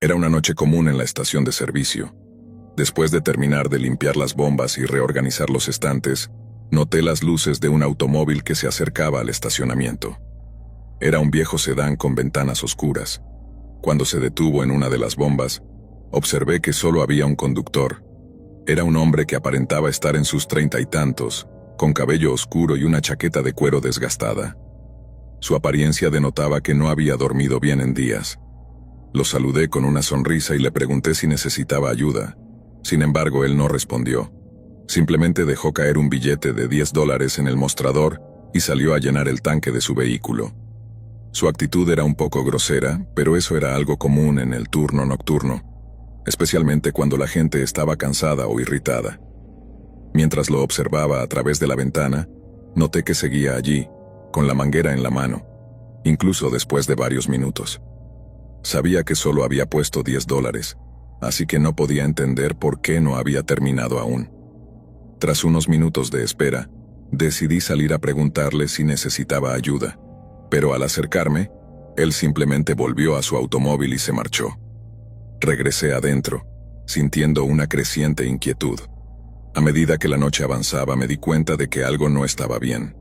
Era una noche común en la estación de servicio. Después de terminar de limpiar las bombas y reorganizar los estantes, noté las luces de un automóvil que se acercaba al estacionamiento. Era un viejo sedán con ventanas oscuras. Cuando se detuvo en una de las bombas, observé que solo había un conductor. Era un hombre que aparentaba estar en sus 30 y tantos, con cabello oscuro y una chaqueta de cuero desgastada. Su apariencia denotaba que no había dormido bien en días. Lo saludé con una sonrisa y le pregunté si necesitaba ayuda. Sin embargo, él no respondió. Simplemente dejó caer un billete de $10 en el mostrador y salió a llenar el tanque de su vehículo. Su actitud era un poco grosera, pero eso era algo común en el turno nocturno, especialmente cuando la gente estaba cansada o irritada. Mientras lo observaba a través de la ventana, noté que seguía allí, con la manguera en la mano, incluso después de varios minutos. Sabía que solo había puesto $10, así que no podía entender por qué no había terminado aún. Tras unos minutos de espera, decidí salir a preguntarle si necesitaba ayuda, pero al acercarme, él simplemente volvió a su automóvil y se marchó. Regresé adentro, sintiendo una creciente inquietud. A medida que la noche avanzaba, me di cuenta de que algo no estaba bien.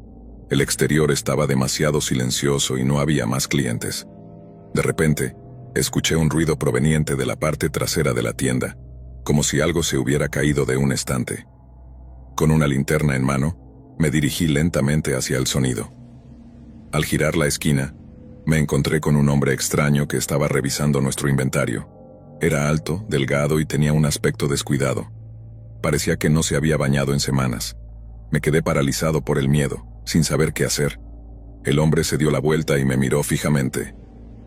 El exterior estaba demasiado silencioso y no había más clientes. De repente, escuché un ruido proveniente de la parte trasera de la tienda, como si algo se hubiera caído de un estante. Con una linterna en mano, me dirigí lentamente hacia el sonido. Al girar la esquina, me encontré con un hombre extraño que estaba revisando nuestro inventario. Era alto, delgado y tenía un aspecto descuidado. Parecía que no se había bañado en semanas. Me quedé paralizado por el miedo, sin saber qué hacer. El hombre se dio la vuelta y me miró fijamente.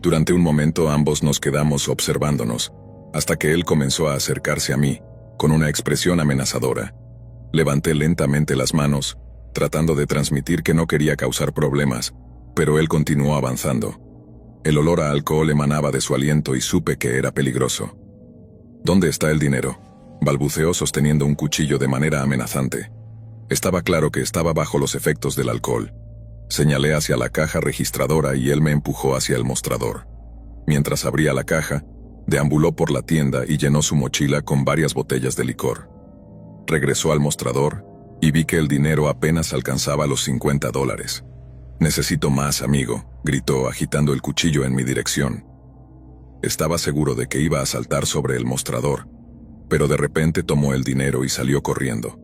Durante un momento ambos nos quedamos observándonos, hasta que él comenzó a acercarse a mí, con una expresión amenazadora. Levanté lentamente las manos, tratando de transmitir que no quería causar problemas, pero él continuó avanzando. El olor a alcohol emanaba de su aliento y supe que era peligroso. ¿Dónde está el dinero?, balbuceó sosteniendo un cuchillo de manera amenazante. Estaba claro que estaba bajo los efectos del alcohol. Señalé hacia la caja registradora y él me empujó hacia el mostrador. Mientras abría la caja, deambuló por la tienda y llenó su mochila con varias botellas de licor. Regresó al mostrador y vi que el dinero apenas alcanzaba los $50. «Necesito más, amigo», gritó agitando el cuchillo en mi dirección. Estaba seguro de que iba a saltar sobre el mostrador, pero de repente tomó el dinero y salió corriendo.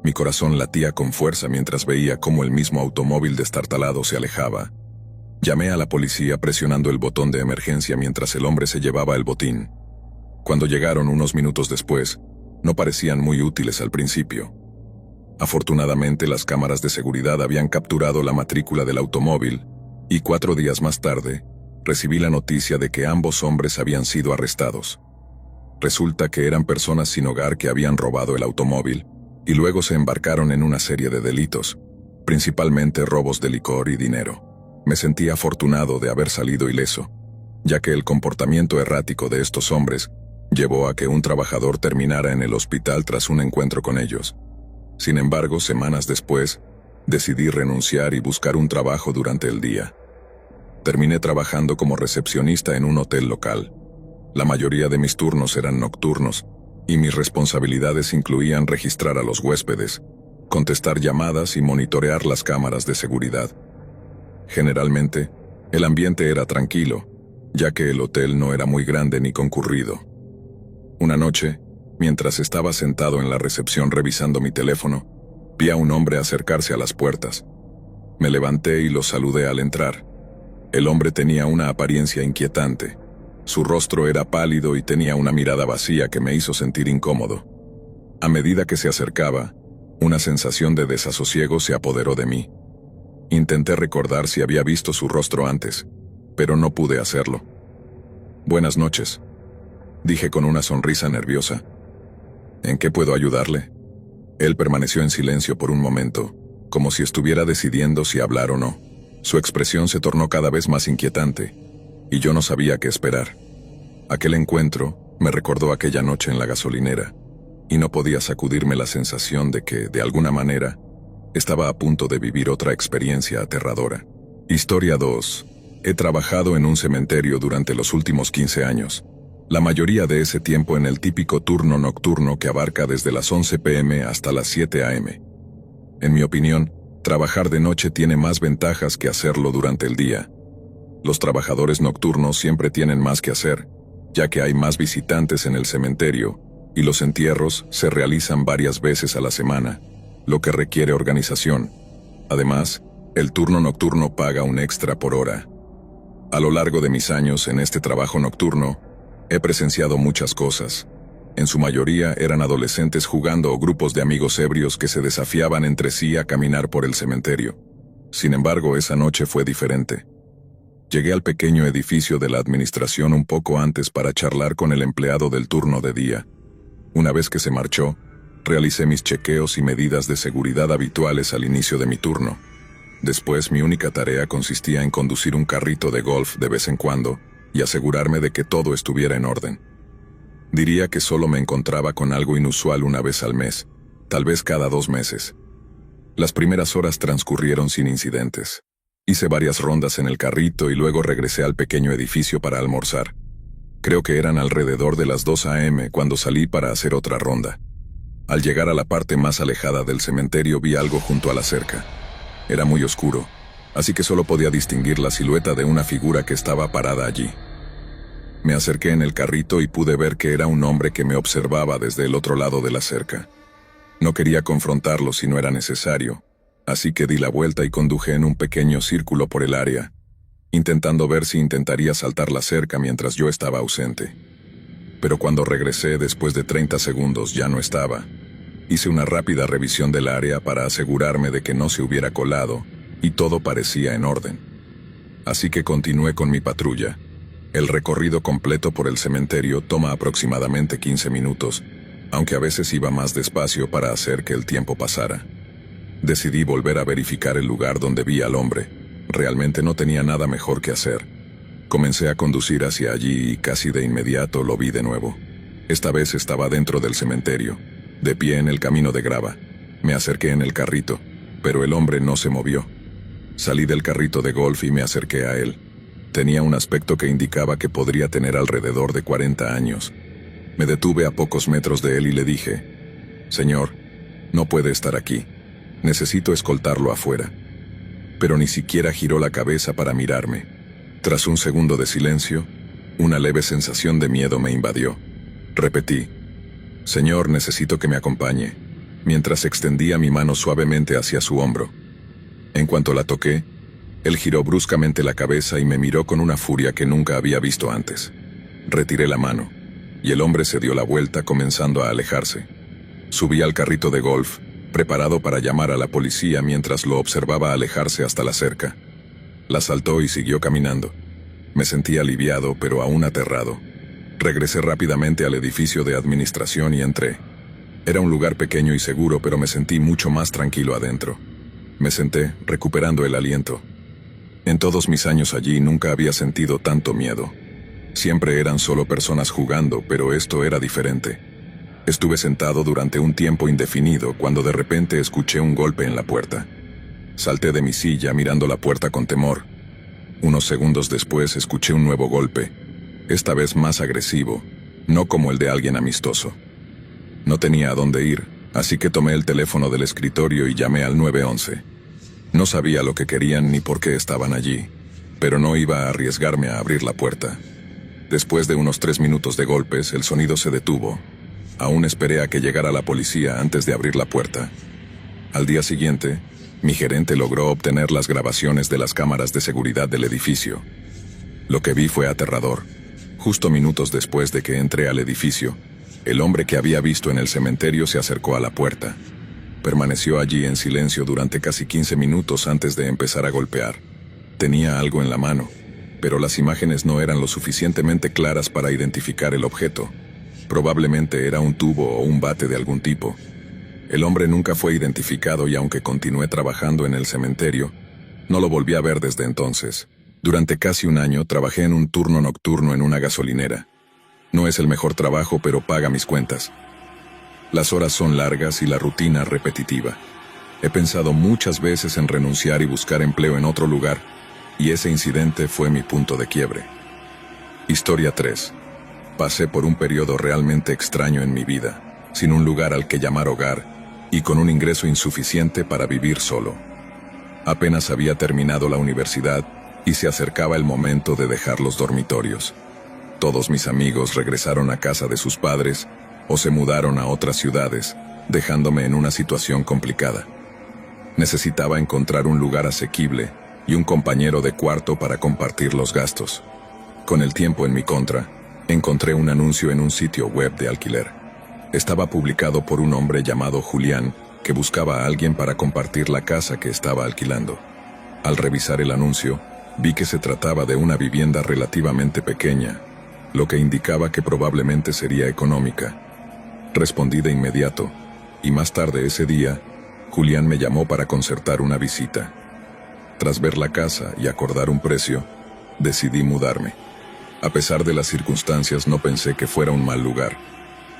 Mi corazón latía con fuerza mientras veía cómo el mismo automóvil destartalado se alejaba. Llamé a la policía presionando el botón de emergencia mientras el hombre se llevaba el botín. Cuando llegaron unos minutos después, no parecían muy útiles al principio. Afortunadamente, las cámaras de seguridad habían capturado la matrícula del automóvil, y 4 días más tarde, recibí la noticia de que ambos hombres habían sido arrestados. Resulta que eran personas sin hogar que habían robado el automóvil, y luego se embarcaron en una serie de delitos, principalmente robos de licor y dinero. Me sentí afortunado de haber salido ileso, ya que el comportamiento errático de estos hombres llevó a que un trabajador terminara en el hospital tras un encuentro con ellos. Sin embargo, semanas después, decidí renunciar y buscar un trabajo durante el día. Terminé trabajando como recepcionista en un hotel local. La mayoría de mis turnos eran nocturnos, y mis responsabilidades incluían registrar a los huéspedes, contestar llamadas y monitorear las cámaras de seguridad. Generalmente, el ambiente era tranquilo, ya que el hotel no era muy grande ni concurrido. Una noche, mientras estaba sentado en la recepción revisando mi teléfono, vi a un hombre acercarse a las puertas. Me levanté y lo saludé al entrar. El hombre tenía una apariencia inquietante. Su rostro era pálido y tenía una mirada vacía que me hizo sentir incómodo. A medida que se acercaba, una sensación de desasosiego se apoderó de mí. Intenté recordar si había visto su rostro antes, pero no pude hacerlo. «Buenas noches», dije con una sonrisa nerviosa. «¿En qué puedo ayudarle?». Él permaneció en silencio por un momento, como si estuviera decidiendo si hablar o no. Su expresión se tornó cada vez más inquietante, y yo no sabía qué esperar. Aquel encuentro me recordó aquella noche en la gasolinera, y no podía sacudirme la sensación de que, de alguna manera, estaba a punto de vivir otra experiencia aterradora. Historia 2. He trabajado en un cementerio durante los últimos 15 años. La mayoría de ese tiempo en el típico turno nocturno que abarca desde las 11 p.m. hasta las 7 a.m. En mi opinión, trabajar de noche tiene más ventajas que hacerlo durante el día. Los trabajadores nocturnos siempre tienen más que hacer, ya que hay más visitantes en el cementerio, y los entierros se realizan varias veces a la semana, lo que requiere organización. Además, el turno nocturno paga un extra por hora. A lo largo de mis años en este trabajo nocturno, he presenciado muchas cosas. En su mayoría eran adolescentes jugando o grupos de amigos ebrios que se desafiaban entre sí a caminar por el cementerio. Sin embargo, esa noche fue diferente. Llegué al pequeño edificio de la administración un poco antes para charlar con el empleado del turno de día. Una vez que se marchó, realicé mis chequeos y medidas de seguridad habituales al inicio de mi turno. Después, mi única tarea consistía en conducir un carrito de golf de vez en cuando y asegurarme de que todo estuviera en orden. Diría que solo me encontraba con algo inusual una vez al mes, tal vez cada 2 meses. Las primeras horas transcurrieron sin incidentes. Hice varias rondas en el carrito y luego regresé al pequeño edificio para almorzar. Creo que eran alrededor de las 2 a.m. cuando salí para hacer otra ronda. Al llegar a la parte más alejada del cementerio vi algo junto a la cerca. Era muy oscuro, así que solo podía distinguir la silueta de una figura que estaba parada allí. Me acerqué en el carrito y pude ver que era un hombre que me observaba desde el otro lado de la cerca. No quería confrontarlo si no era necesario, así que di la vuelta y conduje en un pequeño círculo por el área, intentando ver si intentaría saltar la cerca mientras yo estaba ausente. Pero cuando regresé después de 30 segundos ya no estaba. Hice una rápida revisión del área para asegurarme de que no se hubiera colado, y todo parecía en orden. Así que continué con mi patrulla. El recorrido completo por el cementerio toma aproximadamente 15 minutos, aunque a veces iba más despacio para hacer que el tiempo pasara. Decidí volver a verificar el lugar donde vi al hombre. Realmente no tenía nada mejor que hacer. Comencé a conducir hacia allí y casi de inmediato lo vi de nuevo. Esta vez estaba dentro del cementerio, de pie en el camino de grava. Me acerqué en el carrito, pero el hombre no se movió. Salí del carrito de golf y me acerqué a él. Tenía un aspecto que indicaba que podría tener alrededor de 40 años. Me detuve a pocos metros de él y le dije: «Señor, no puede estar aquí. Necesito escoltarlo afuera». Pero ni siquiera giró la cabeza para mirarme. Tras un segundo de silencio, una leve sensación de miedo me invadió. Repetí: «Señor, necesito que me acompañe», mientras extendía mi mano suavemente hacia su hombro. En cuanto la toqué, él giró bruscamente la cabeza y me miró con una furia que nunca había visto antes. Retiré la mano, y el hombre se dio la vuelta comenzando a alejarse. Subí al carrito de golf, preparado para llamar a la policía mientras lo observaba alejarse hasta la cerca. La saltó y siguió caminando. Me sentí aliviado, pero aún aterrado. Regresé rápidamente al edificio de administración y entré. Era un lugar pequeño y seguro, pero me sentí mucho más tranquilo adentro. Me senté, recuperando el aliento. En todos mis años allí nunca había sentido tanto miedo. Siempre eran solo personas jugando, pero esto era diferente. Estuve sentado durante un tiempo indefinido cuando de repente escuché un golpe en la puerta. Salté de mi silla mirando la puerta con temor. Unos segundos después escuché un nuevo golpe, esta vez más agresivo, no como el de alguien amistoso. No tenía a dónde ir, así que tomé el teléfono del escritorio y llamé al 911. No sabía lo que querían ni por qué estaban allí, pero no iba a arriesgarme a abrir la puerta. Después de unos 3 minutos de golpes, el sonido se detuvo. Aún esperé a que llegara la policía antes de abrir la puerta. Al día siguiente, mi gerente logró obtener las grabaciones de las cámaras de seguridad del edificio. Lo que vi fue aterrador. Justo minutos después de que entré al edificio, el hombre que había visto en el cementerio se acercó a la puerta. Permaneció allí en silencio durante casi 15 minutos antes de empezar a golpear. Tenía algo en la mano, pero las imágenes no eran lo suficientemente claras para identificar el objeto. Probablemente era un tubo o un bate de algún tipo. El hombre nunca fue identificado y aunque continué trabajando en el cementerio, no lo volví a ver desde entonces. Durante casi un año trabajé en un turno nocturno en una gasolinera. No es el mejor trabajo, pero paga mis cuentas. Las horas son largas y la rutina repetitiva. He pensado muchas veces en renunciar y buscar empleo en otro lugar, y ese incidente fue mi punto de quiebre. Historia 3. Pasé por un periodo realmente extraño en mi vida, sin un lugar al que llamar hogar y con un ingreso insuficiente para vivir solo. Apenas había terminado la universidad y se acercaba el momento de dejar los dormitorios. Todos mis amigos regresaron a casa de sus padres o se mudaron a otras ciudades, dejándome en una situación complicada. Necesitaba encontrar un lugar asequible y un compañero de cuarto para compartir los gastos. Con el tiempo en mi contra, encontré un anuncio en un sitio web de alquiler. Estaba publicado por un hombre llamado Julián, que buscaba a alguien para compartir la casa que estaba alquilando. Al revisar el anuncio, vi que se trataba de una vivienda relativamente pequeña, lo que indicaba que probablemente sería económica. Respondí de inmediato, y más tarde ese día, Julián me llamó para concertar una visita. Tras ver la casa y acordar un precio, decidí mudarme. A pesar de las circunstancias, no pensé que fuera un mal lugar.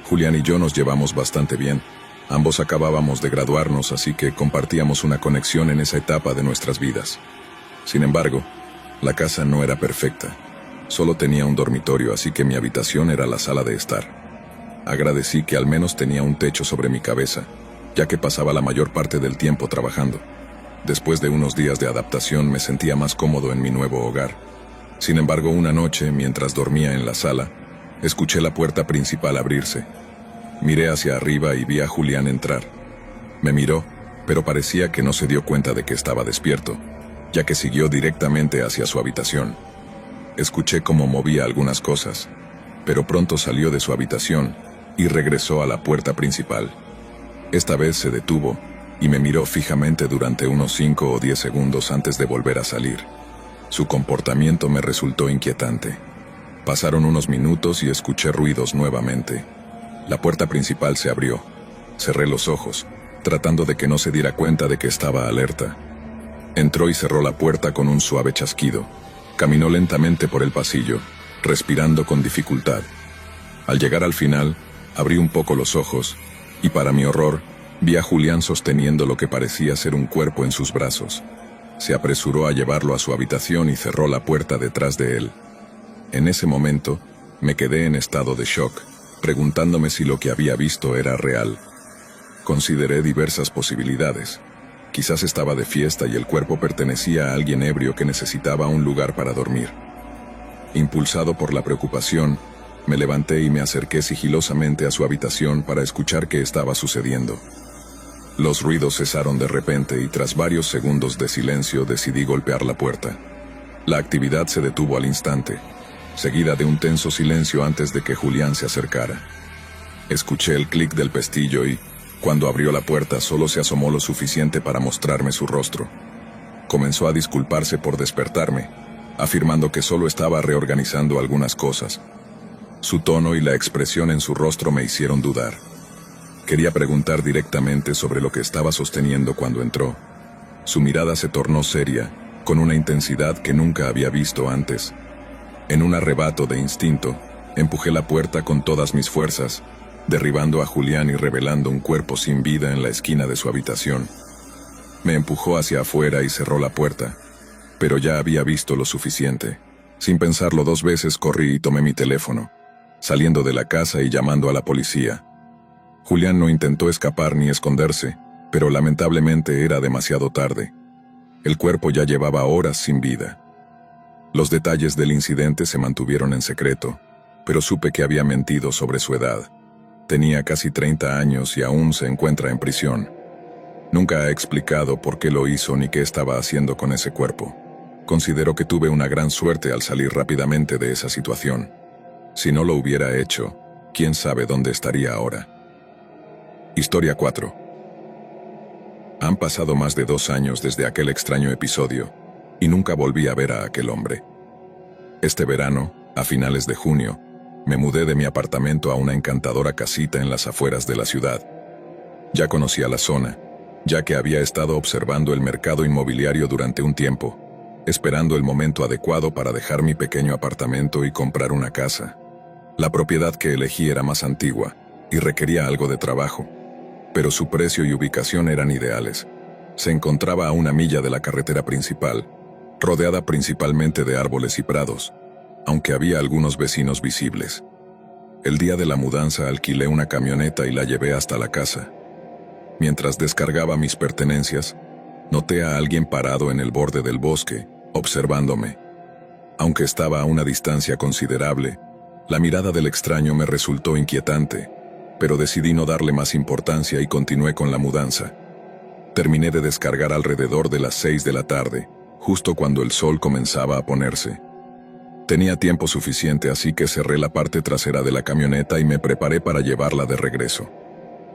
Julián y yo nos llevamos bastante bien. Ambos acabábamos de graduarnos, así que compartíamos una conexión en esa etapa de nuestras vidas. Sin embargo, la casa no era perfecta. Solo tenía un dormitorio, así que mi habitación era la sala de estar. Agradecí que al menos tenía un techo sobre mi cabeza, ya que pasaba la mayor parte del tiempo trabajando. Después de unos días de adaptación me sentía más cómodo en mi nuevo hogar. Sin embargo, una noche, mientras dormía en la sala, escuché la puerta principal abrirse. Miré hacia arriba y vi a Julián entrar. Me miró, pero parecía que no se dio cuenta de que estaba despierto, ya que siguió directamente hacia su habitación. Escuché cómo movía algunas cosas, pero pronto salió de su habitación y regresó a la puerta principal. Esta vez se detuvo y me miró fijamente durante unos 5 o 10 segundos antes de volver a salir. Su comportamiento me resultó inquietante. Pasaron unos minutos y escuché ruidos nuevamente. La puerta principal se abrió. Cerré los ojos, tratando de que no se diera cuenta de que estaba alerta. Entró y cerró la puerta con un suave chasquido. Caminó lentamente por el pasillo, respirando con dificultad. Al llegar al final, abrí un poco los ojos, y para mi horror, vi a Julián sosteniendo lo que parecía ser un cuerpo en sus brazos. Se apresuró a llevarlo a su habitación y cerró la puerta detrás de él. En ese momento, me quedé en estado de shock, preguntándome si lo que había visto era real. Consideré diversas posibilidades. Quizás estaba de fiesta y el cuerpo pertenecía a alguien ebrio que necesitaba un lugar para dormir. Impulsado por la preocupación, me levanté y me acerqué sigilosamente a su habitación para escuchar qué estaba sucediendo. Los ruidos cesaron de repente y tras varios segundos de silencio decidí golpear la puerta. La actividad se detuvo al instante, seguida de un tenso silencio antes de que Julián se acercara. Escuché el clic del pestillo y, cuando abrió la puerta, solo se asomó lo suficiente para mostrarme su rostro. Comenzó a disculparse por despertarme, afirmando que solo estaba reorganizando algunas cosas. Su tono y la expresión en su rostro me hicieron dudar. Quería preguntar directamente sobre lo que estaba sosteniendo cuando entró. Su mirada se tornó seria, con una intensidad que nunca había visto antes. En un arrebato de instinto, empujé la puerta con todas mis fuerzas, derribando a Julián y revelando un cuerpo sin vida en la esquina de su habitación. Me empujó hacia afuera y cerró la puerta, pero ya había visto lo suficiente. Sin pensarlo 2 veces corrí y tomé mi teléfono, saliendo de la casa y llamando a la policía. Julián no intentó escapar ni esconderse, pero lamentablemente era demasiado tarde. El cuerpo ya llevaba horas sin vida. Los detalles del incidente se mantuvieron en secreto, pero supe que había mentido sobre su edad. Tenía casi 30 años y aún se encuentra en prisión. Nunca ha explicado por qué lo hizo ni qué estaba haciendo con ese cuerpo. Considero que tuve una gran suerte al salir rápidamente de esa situación. Si no lo hubiera hecho, quién sabe dónde estaría ahora. Historia 4. Han pasado más de 2 años desde aquel extraño episodio, y nunca volví a ver a aquel hombre. Este verano, a finales de junio, me mudé de mi apartamento a una encantadora casita en las afueras de la ciudad. Ya conocía la zona, ya que había estado observando el mercado inmobiliario durante un tiempo, esperando el momento adecuado para dejar mi pequeño apartamento y comprar una casa. La propiedad que elegí era más antigua y requería algo de trabajo, pero su precio y ubicación eran ideales. Se encontraba a 1 milla de la carretera principal, rodeada principalmente de árboles y prados, aunque había algunos vecinos visibles. El día de la mudanza alquilé una camioneta y la llevé hasta la casa. Mientras descargaba mis pertenencias, noté a alguien parado en el borde del bosque, observándome. Aunque estaba a una distancia considerable, la mirada del extraño me resultó inquietante, pero decidí no darle más importancia y continué con la mudanza. Terminé de descargar alrededor de las 6 de la tarde, justo cuando el sol comenzaba a ponerse. Tenía tiempo suficiente, así que cerré la parte trasera de la camioneta y me preparé para llevarla de regreso.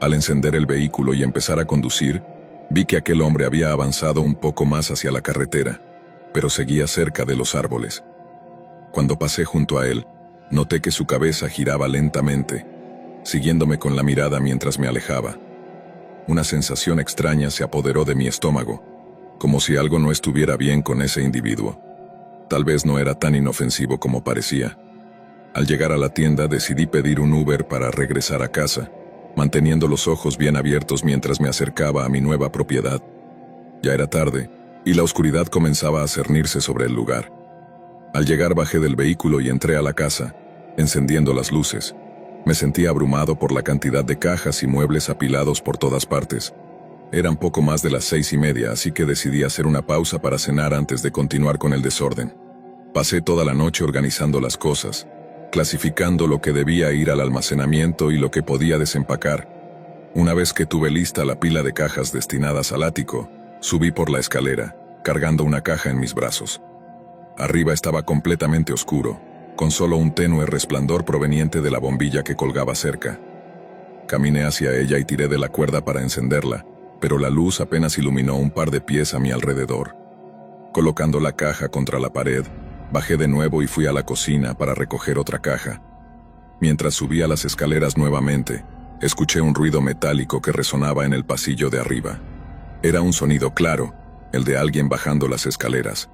Al encender el vehículo y empezar a conducir, vi que aquel hombre había avanzado un poco más hacia la carretera, pero seguía cerca de los árboles. Cuando pasé junto a él, noté que su cabeza giraba lentamente, siguiéndome con la mirada mientras me alejaba. Una sensación extraña se apoderó de mi estómago, como si algo no estuviera bien con ese individuo. Tal vez no era tan inofensivo como parecía. Al llegar a la tienda decidí pedir un Uber para regresar a casa, manteniendo los ojos bien abiertos mientras me acercaba a mi nueva propiedad. Ya era tarde, y la oscuridad comenzaba a cernirse sobre el lugar. Al llegar bajé del vehículo y entré a la casa, encendiendo las luces. Me sentí abrumado por la cantidad de cajas y muebles apilados por todas partes. Eran poco más de las 6:30, así que decidí hacer una pausa para cenar antes de continuar con el desorden. Pasé toda la noche organizando las cosas, clasificando lo que debía ir al almacenamiento y lo que podía desempacar. Una vez que tuve lista la pila de cajas destinadas al ático, subí por la escalera, cargando una caja en mis brazos. Arriba estaba completamente oscuro, con solo un tenue resplandor proveniente de la bombilla que colgaba cerca. Caminé hacia ella y tiré de la cuerda para encenderla, pero la luz apenas iluminó un par de pies a mi alrededor. Colocando la caja contra la pared, bajé de nuevo y fui a la cocina para recoger otra caja. Mientras subía las escaleras nuevamente, escuché un ruido metálico que resonaba en el pasillo de arriba. Era un sonido claro, el de alguien bajando las escaleras.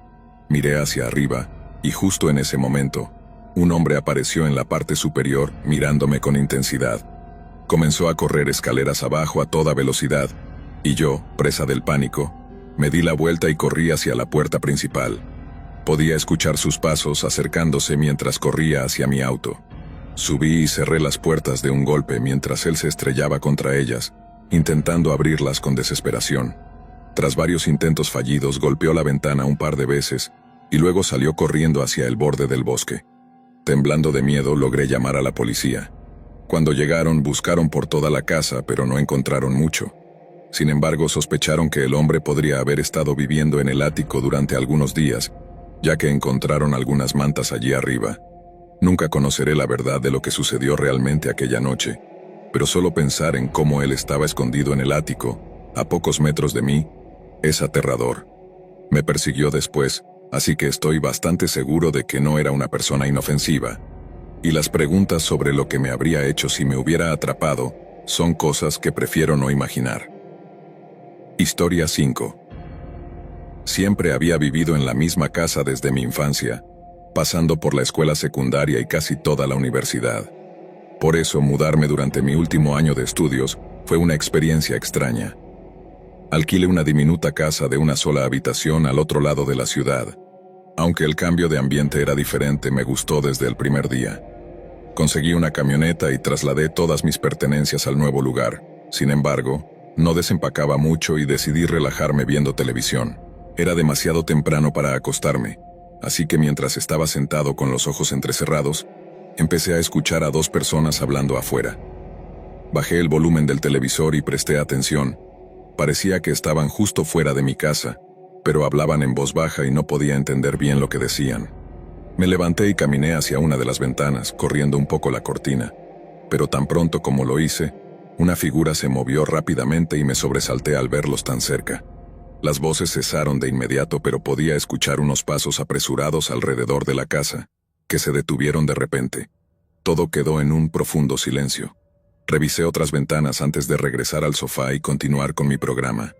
Miré hacia arriba, y justo en ese momento, un hombre apareció en la parte superior, mirándome con intensidad. Comenzó a correr escaleras abajo a toda velocidad, y yo, presa del pánico, me di la vuelta y corrí hacia la puerta principal. Podía escuchar sus pasos acercándose mientras corría hacia mi auto. Subí y cerré las puertas de un golpe mientras él se estrellaba contra ellas, intentando abrirlas con desesperación. Tras varios intentos fallidos, golpeó la ventana un par de veces, y luego salió corriendo hacia el borde del bosque. Temblando de miedo, logré llamar a la policía. Cuando llegaron, buscaron por toda la casa, pero no encontraron mucho. Sin embargo, sospecharon que el hombre podría haber estado viviendo en el ático durante algunos días, ya que encontraron algunas mantas allí arriba. Nunca conoceré la verdad de lo que sucedió realmente aquella noche, pero solo pensar en cómo él estaba escondido en el ático, a pocos metros de mí, es aterrador. Me persiguió después, así que estoy bastante seguro de que no era una persona inofensiva. Y las preguntas sobre lo que me habría hecho si me hubiera atrapado son cosas que prefiero no imaginar. Historia 5. Siempre había vivido en la misma casa desde mi infancia, pasando por la escuela secundaria y casi toda la universidad. Por eso, mudarme durante mi último año de estudios fue una experiencia extraña. Alquilé una diminuta casa de una sola habitación al otro lado de la ciudad. Aunque el cambio de ambiente era diferente, me gustó desde el primer día. Conseguí una camioneta y trasladé todas mis pertenencias al nuevo lugar. Sin embargo, no desempacaba mucho y decidí relajarme viendo televisión. Era demasiado temprano para acostarme, así que mientras estaba sentado con los ojos entrecerrados, empecé a escuchar a dos personas hablando afuera. Bajé el volumen del televisor y presté atención. Parecía que estaban justo fuera de mi casa, pero hablaban en voz baja y no podía entender bien lo que decían. Me levanté y caminé hacia una de las ventanas, corriendo un poco la cortina, pero tan pronto como lo hice, una figura se movió rápidamente y me sobresalté al verlos tan cerca. Las voces cesaron de inmediato, pero podía escuchar unos pasos apresurados alrededor de la casa, que se detuvieron de repente. Todo quedó en un profundo silencio. Revisé otras ventanas antes de regresar al sofá y continuar con mi programa.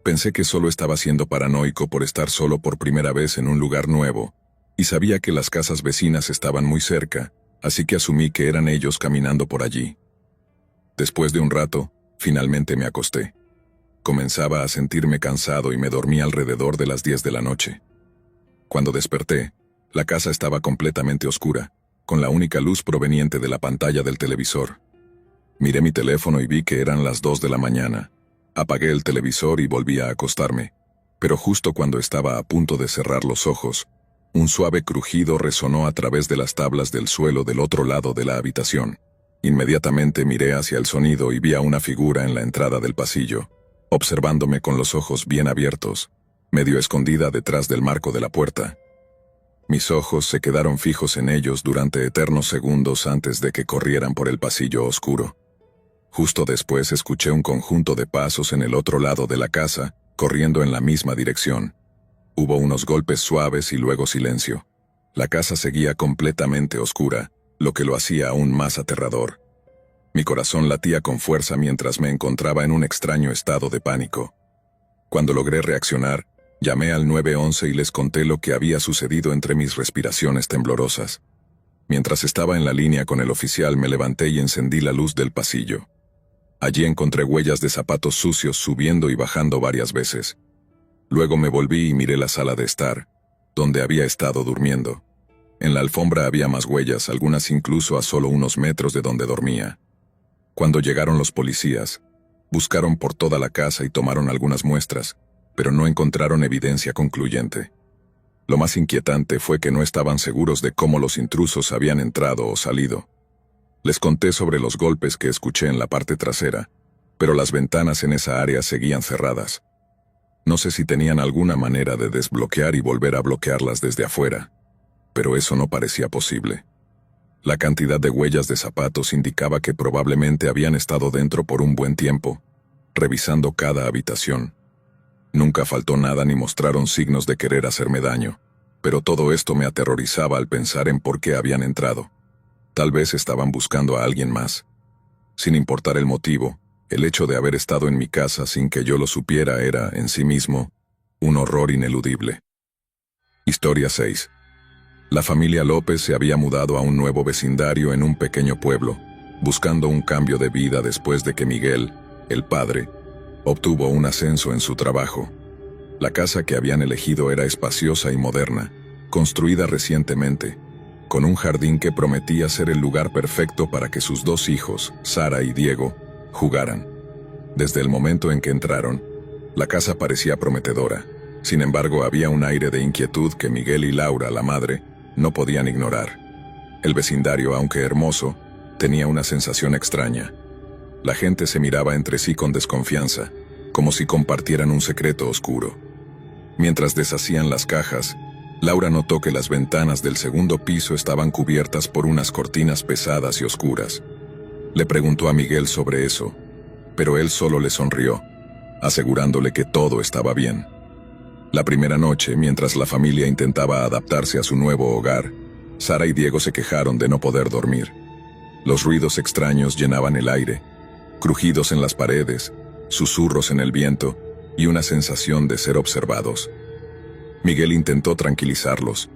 Pensé que solo estaba siendo paranoico por estar solo por primera vez en un lugar nuevo, y sabía que las casas vecinas estaban muy cerca, así que asumí que eran ellos caminando por allí. Después de un rato, finalmente me acosté. Comenzaba a sentirme cansado y me dormí alrededor de las 10 de la noche. Cuando desperté, la casa estaba completamente oscura, con la única luz proveniente de la pantalla del televisor. Miré mi teléfono y vi que eran las 2 de la mañana. Apagué el televisor y volví a acostarme, pero justo cuando estaba a punto de cerrar los ojos, un suave crujido resonó a través de las tablas del suelo del otro lado de la habitación. Inmediatamente miré hacia el sonido y vi a una figura en la entrada del pasillo, observándome con los ojos bien abiertos, medio escondida detrás del marco de la puerta. Mis ojos se quedaron fijos en ellos durante eternos segundos antes de que corrieran por el pasillo oscuro. Justo después escuché un conjunto de pasos en el otro lado de la casa, corriendo en la misma dirección. Hubo unos golpes suaves y luego silencio. La casa seguía completamente oscura, lo que lo hacía aún más aterrador. Mi corazón latía con fuerza mientras me encontraba en un extraño estado de pánico. Cuando logré reaccionar, llamé al 911 y les conté lo que había sucedido entre mis respiraciones temblorosas. Mientras estaba en la línea con el oficial, me levanté y encendí la luz del pasillo. Allí encontré huellas de zapatos sucios subiendo y bajando varias veces. Luego me volví y miré la sala de estar, donde había estado durmiendo. En la alfombra había más huellas, algunas incluso a solo unos metros de donde dormía. Cuando llegaron los policías, buscaron por toda la casa y tomaron algunas muestras, pero no encontraron evidencia concluyente. Lo más inquietante fue que no estaban seguros de cómo los intrusos habían entrado o salido. Les conté sobre los golpes que escuché en la parte trasera, pero las ventanas en esa área seguían cerradas. No sé si tenían alguna manera de desbloquear y volver a bloquearlas desde afuera, pero eso no parecía posible. La cantidad de huellas de zapatos indicaba que probablemente habían estado dentro por un buen tiempo, revisando cada habitación. Nunca faltó nada ni mostraron signos de querer hacerme daño, pero todo esto me aterrorizaba al pensar en por qué habían entrado. Tal vez estaban buscando a alguien más. Sin importar el motivo, el hecho de haber estado en mi casa sin que yo lo supiera era, en sí mismo, un horror ineludible. Historia 6. La familia López se había mudado a un nuevo vecindario en un pequeño pueblo, buscando un cambio de vida después de que Miguel, el padre, obtuvo un ascenso en su trabajo. La casa que habían elegido era espaciosa y moderna, construida recientemente, con un jardín que prometía ser el lugar perfecto para que sus dos hijos, Sara y Diego, jugaran. Desde el momento en que entraron, la casa parecía prometedora. Sin embargo, había un aire de inquietud que Miguel y Laura, la madre, no podían ignorar. El vecindario, aunque hermoso, tenía una sensación extraña. La gente se miraba entre sí con desconfianza, como si compartieran un secreto oscuro. Mientras deshacían las cajas, Laura notó que las ventanas del segundo piso estaban cubiertas por unas cortinas pesadas y oscuras. Le preguntó a Miguel sobre eso, pero él solo le sonrió, asegurándole que todo estaba bien. La primera noche, mientras la familia intentaba adaptarse a su nuevo hogar, Sara y Diego se quejaron de no poder dormir. Los ruidos extraños llenaban el aire, crujidos en las paredes, susurros en el viento y una sensación de ser observados. Miguel intentó tranquilizarlos,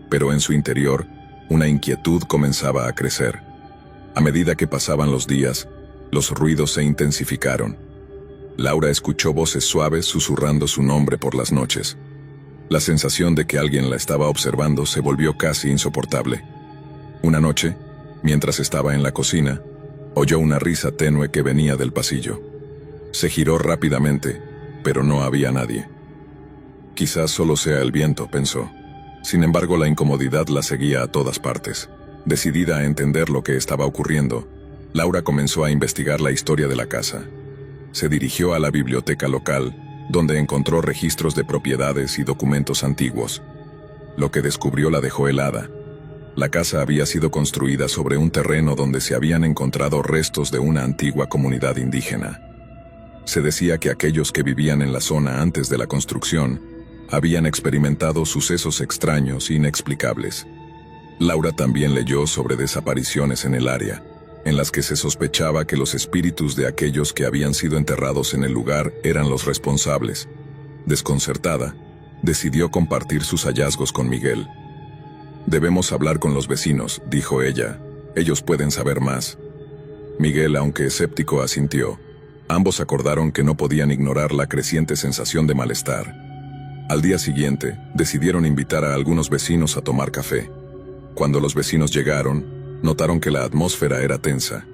pero en su interior, una inquietud comenzaba a crecer. A medida que pasaban los días, los ruidos se intensificaron. Laura escuchó voces suaves susurrando su nombre por las noches. La sensación de que alguien la estaba observando se volvió casi insoportable. Una noche, mientras estaba en la cocina, oyó una risa tenue que venía del pasillo. Se giró rápidamente, pero no había nadie. Quizás solo sea el viento, pensó. Sin embargo, la incomodidad la seguía a todas partes. Decidida a entender lo que estaba ocurriendo, Laura comenzó a investigar la historia de la casa. Se dirigió a la biblioteca local, donde encontró registros de propiedades y documentos antiguos. Lo que descubrió la dejó helada. La casa había sido construida sobre un terreno donde se habían encontrado restos de una antigua comunidad indígena. Se decía que aquellos que vivían en la zona antes de la construcción habían experimentado sucesos extraños e inexplicables. Laura también leyó sobre desapariciones en el área, en las que se sospechaba que los espíritus de aquellos que habían sido enterrados en el lugar eran los responsables. Desconcertada, decidió compartir sus hallazgos con Miguel. «Debemos hablar con los vecinos», dijo ella. «Ellos pueden saber más». Miguel, aunque escéptico, asintió. Ambos acordaron que no podían ignorar la creciente sensación de malestar. Al día siguiente, decidieron invitar a algunos vecinos a tomar café. Cuando los vecinos llegaron, notaron que la atmósfera era tensa.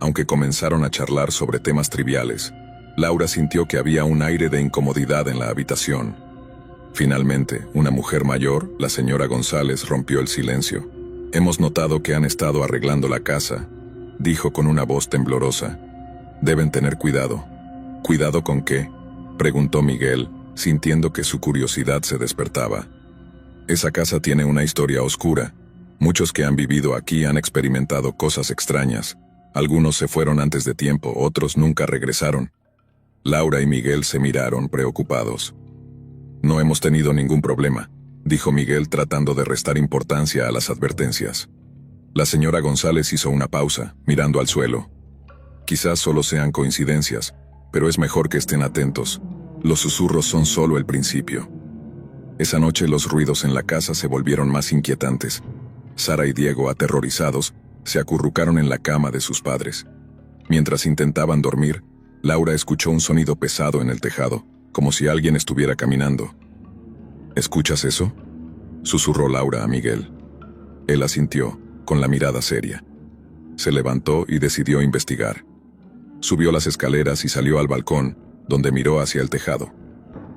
Aunque comenzaron a charlar sobre temas triviales, Laura sintió que había un aire de incomodidad en la habitación. Finalmente, una mujer mayor, la señora González, rompió el silencio. «Hemos notado que han estado arreglando la casa», dijo con una voz temblorosa. «Deben tener cuidado». «¿Cuidado con qué?», preguntó Miguel, sintiendo que su curiosidad se despertaba. «Esa casa tiene una historia oscura. Muchos que han vivido aquí han experimentado cosas extrañas. Algunos se fueron antes de tiempo, otros nunca regresaron». Laura y Miguel se miraron preocupados. «No hemos tenido ningún problema», dijo Miguel tratando de restar importancia a las advertencias. La señora González hizo una pausa, mirando al suelo. «Quizás solo sean coincidencias, pero es mejor que estén atentos. Los susurros son solo el principio». Esa noche los ruidos en la casa se volvieron más inquietantes. Sara y Diego, aterrorizados, se acurrucaron en la cama de sus padres. Mientras intentaban dormir, Laura escuchó un sonido pesado en el tejado, como si alguien estuviera caminando. «¿Escuchas eso?», susurró Laura a Miguel. Él asintió, con la mirada seria. Se levantó y decidió investigar. Subió las escaleras y salió al balcón, donde miró hacia el tejado.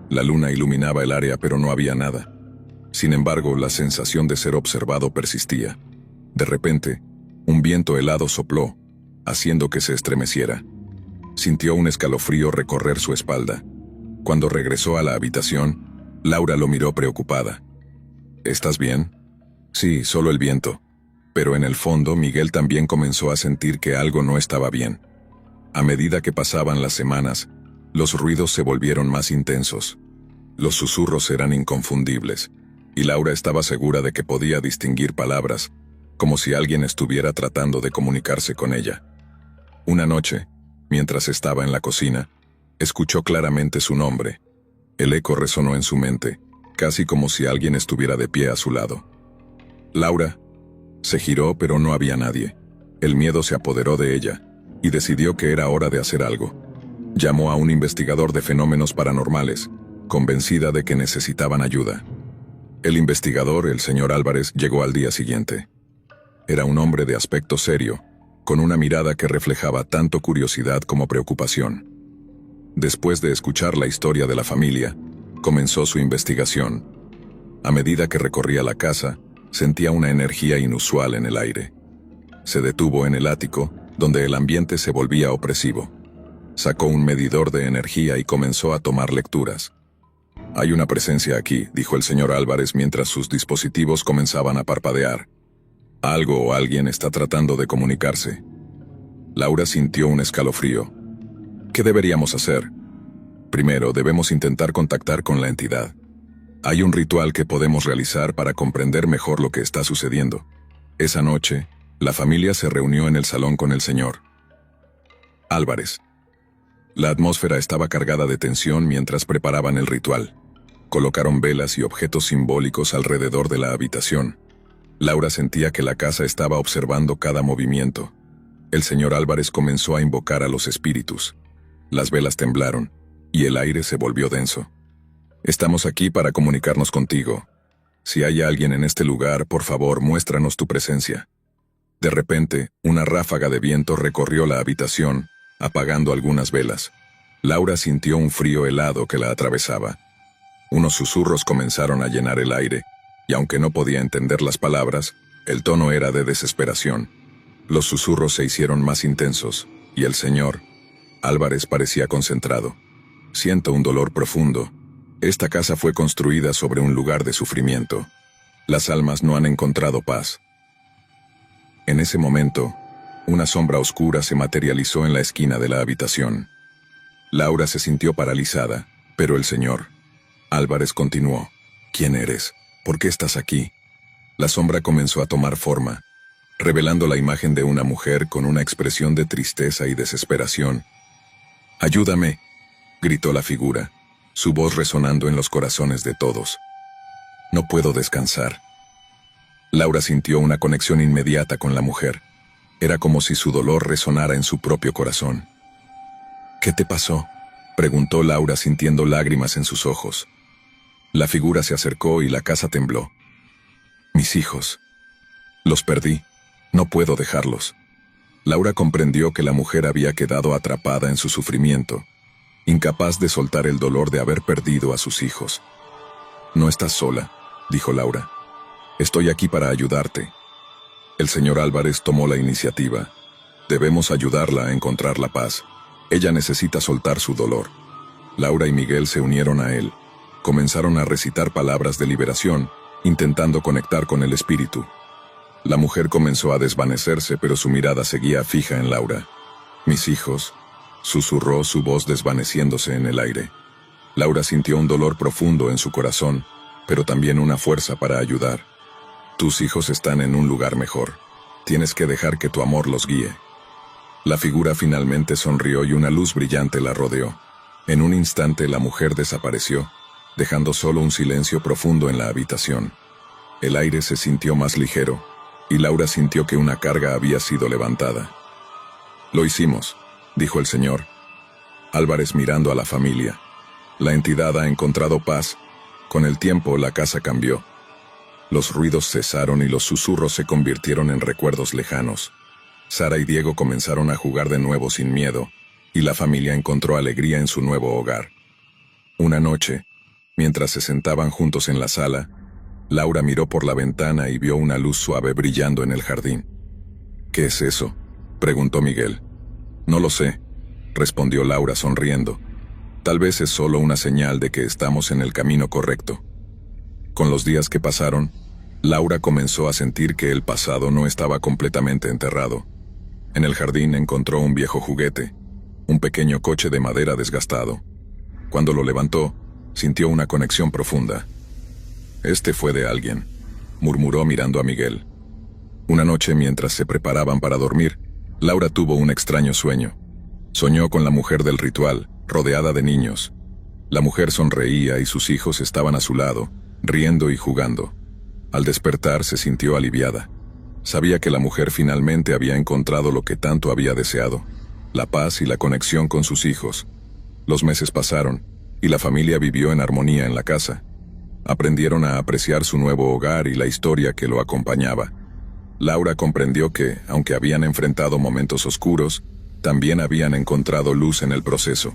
La luna iluminaba el área, pero no había nada. Sin embargo, la sensación de ser observado persistía. De repente, un viento helado sopló, haciendo que se estremeciera. Sintió un escalofrío recorrer su espalda. Cuando regresó a la habitación, Laura lo miró preocupada. «¿Estás bien?». «Sí, solo el viento». Pero en el fondo, Miguel también comenzó a sentir que algo no estaba bien. A medida que pasaban las semanas, los ruidos se volvieron más intensos. Los susurros eran inconfundibles, y Laura estaba segura de que podía distinguir palabras, como si alguien estuviera tratando de comunicarse con ella. Una noche, mientras estaba en la cocina, escuchó claramente su nombre. El eco resonó en su mente, casi como si alguien estuviera de pie a su lado. «Laura». Se giró, pero no había nadie. El miedo se apoderó de ella, y decidió que era hora de hacer algo. Llamó a un investigador de fenómenos paranormales, convencida de que necesitaban ayuda. El investigador, el señor Álvarez, llegó al día siguiente. Era un hombre de aspecto serio, con una mirada que reflejaba tanto curiosidad como preocupación. Después de escuchar la historia de la familia, comenzó su investigación. A medida que recorría la casa, sentía una energía inusual en el aire. Se detuvo en el ático, donde el ambiente se volvía opresivo. Sacó un medidor de energía y comenzó a tomar lecturas. «Hay una presencia aquí», dijo el señor Álvarez mientras sus dispositivos comenzaban a parpadear. «Algo o alguien está tratando de comunicarse». Laura sintió un escalofrío. «¿Qué deberíamos hacer?». «Primero, debemos intentar contactar con la entidad. Hay un ritual que podemos realizar para comprender mejor lo que está sucediendo». Esa noche, la familia se reunió en el salón con el señor Álvarez. La atmósfera estaba cargada de tensión mientras preparaban el ritual. Colocaron velas y objetos simbólicos alrededor de la habitación. Laura sentía que la casa estaba observando cada movimiento. El señor Álvarez comenzó a invocar a los espíritus. Las velas temblaron, y el aire se volvió denso. «Estamos aquí para comunicarnos contigo. Si hay alguien en este lugar, por favor, muéstranos tu presencia». De repente, una ráfaga de viento recorrió la habitación, apagando algunas velas. Laura sintió un frío helado que la atravesaba. Unos susurros comenzaron a llenar el aire, y aunque no podía entender las palabras, el tono era de desesperación. Los susurros se hicieron más intensos, y el señor Álvarez parecía concentrado. «Siento un dolor profundo. Esta casa fue construida sobre un lugar de sufrimiento. Las almas no han encontrado paz». En ese momento, una sombra oscura se materializó en la esquina de la habitación. Laura se sintió paralizada, pero el señor Álvarez continuó. «¿Quién eres? ¿Por qué estás aquí?». La sombra comenzó a tomar forma, revelando la imagen de una mujer con una expresión de tristeza y desesperación. «Ayúdame», gritó la figura, su voz resonando en los corazones de todos. «No puedo descansar». Laura sintió una conexión inmediata con la mujer. Era como si su dolor resonara en su propio corazón. «¿Qué te pasó?», preguntó Laura sintiendo lágrimas en sus ojos. La figura se acercó y la casa tembló. «Mis hijos». Los perdí. No puedo dejarlos. Laura comprendió que la mujer había quedado atrapada en su sufrimiento, incapaz de soltar el dolor de haber perdido a sus hijos. No estás sola, dijo Laura. Estoy aquí para ayudarte. El señor Álvarez tomó la iniciativa. Debemos ayudarla a encontrar la paz. Ella necesita soltar su dolor. Laura y Miguel se unieron a él. Comenzaron a recitar palabras de liberación, intentando conectar con el espíritu. La mujer comenzó a desvanecerse, pero su mirada seguía fija en Laura. «Mis hijos», susurró, su voz desvaneciéndose en el aire. Laura sintió un dolor profundo en su corazón, pero también una fuerza para ayudar. «Tus hijos están en un lugar mejor. Tienes que dejar que tu amor los guíe». La figura finalmente sonrió y una luz brillante la rodeó. En un instante la mujer desapareció, dejando solo un silencio profundo en la habitación. El aire se sintió más ligero, y Laura sintió que una carga había sido levantada. «Lo hicimos», dijo el señor Álvarez mirando a la familia. «La entidad ha encontrado paz. Con el tiempo la casa cambió». Los ruidos cesaron y los susurros se convirtieron en recuerdos lejanos. Sara y Diego comenzaron a jugar de nuevo sin miedo, y la familia encontró alegría en su nuevo hogar. Una noche, mientras se sentaban juntos en la sala, Laura miró por la ventana y vio una luz suave brillando en el jardín. «¿Qué es eso?», preguntó Miguel. «No lo sé», respondió Laura sonriendo. «Tal vez es solo una señal de que estamos en el camino correcto». Con los días que pasaron, Laura comenzó a sentir que el pasado no estaba completamente enterrado. En el jardín encontró un viejo juguete, un pequeño coche de madera desgastado. Cuando lo levantó, sintió una conexión profunda. «Este fue de alguien», murmuró mirando a Miguel. Una noche, mientras se preparaban para dormir, Laura tuvo un extraño sueño. Soñó con la mujer del ritual, rodeada de niños. La mujer sonreía y sus hijos estaban a su lado, riendo y jugando. Al despertar se sintió aliviada. Sabía que la mujer finalmente había encontrado lo que tanto había deseado, la paz y la conexión con sus hijos. Los meses pasaron, y la familia vivió en armonía en la casa. Aprendieron a apreciar su nuevo hogar y la historia que lo acompañaba. Laura comprendió que, aunque habían enfrentado momentos oscuros, también habían encontrado luz en el proceso.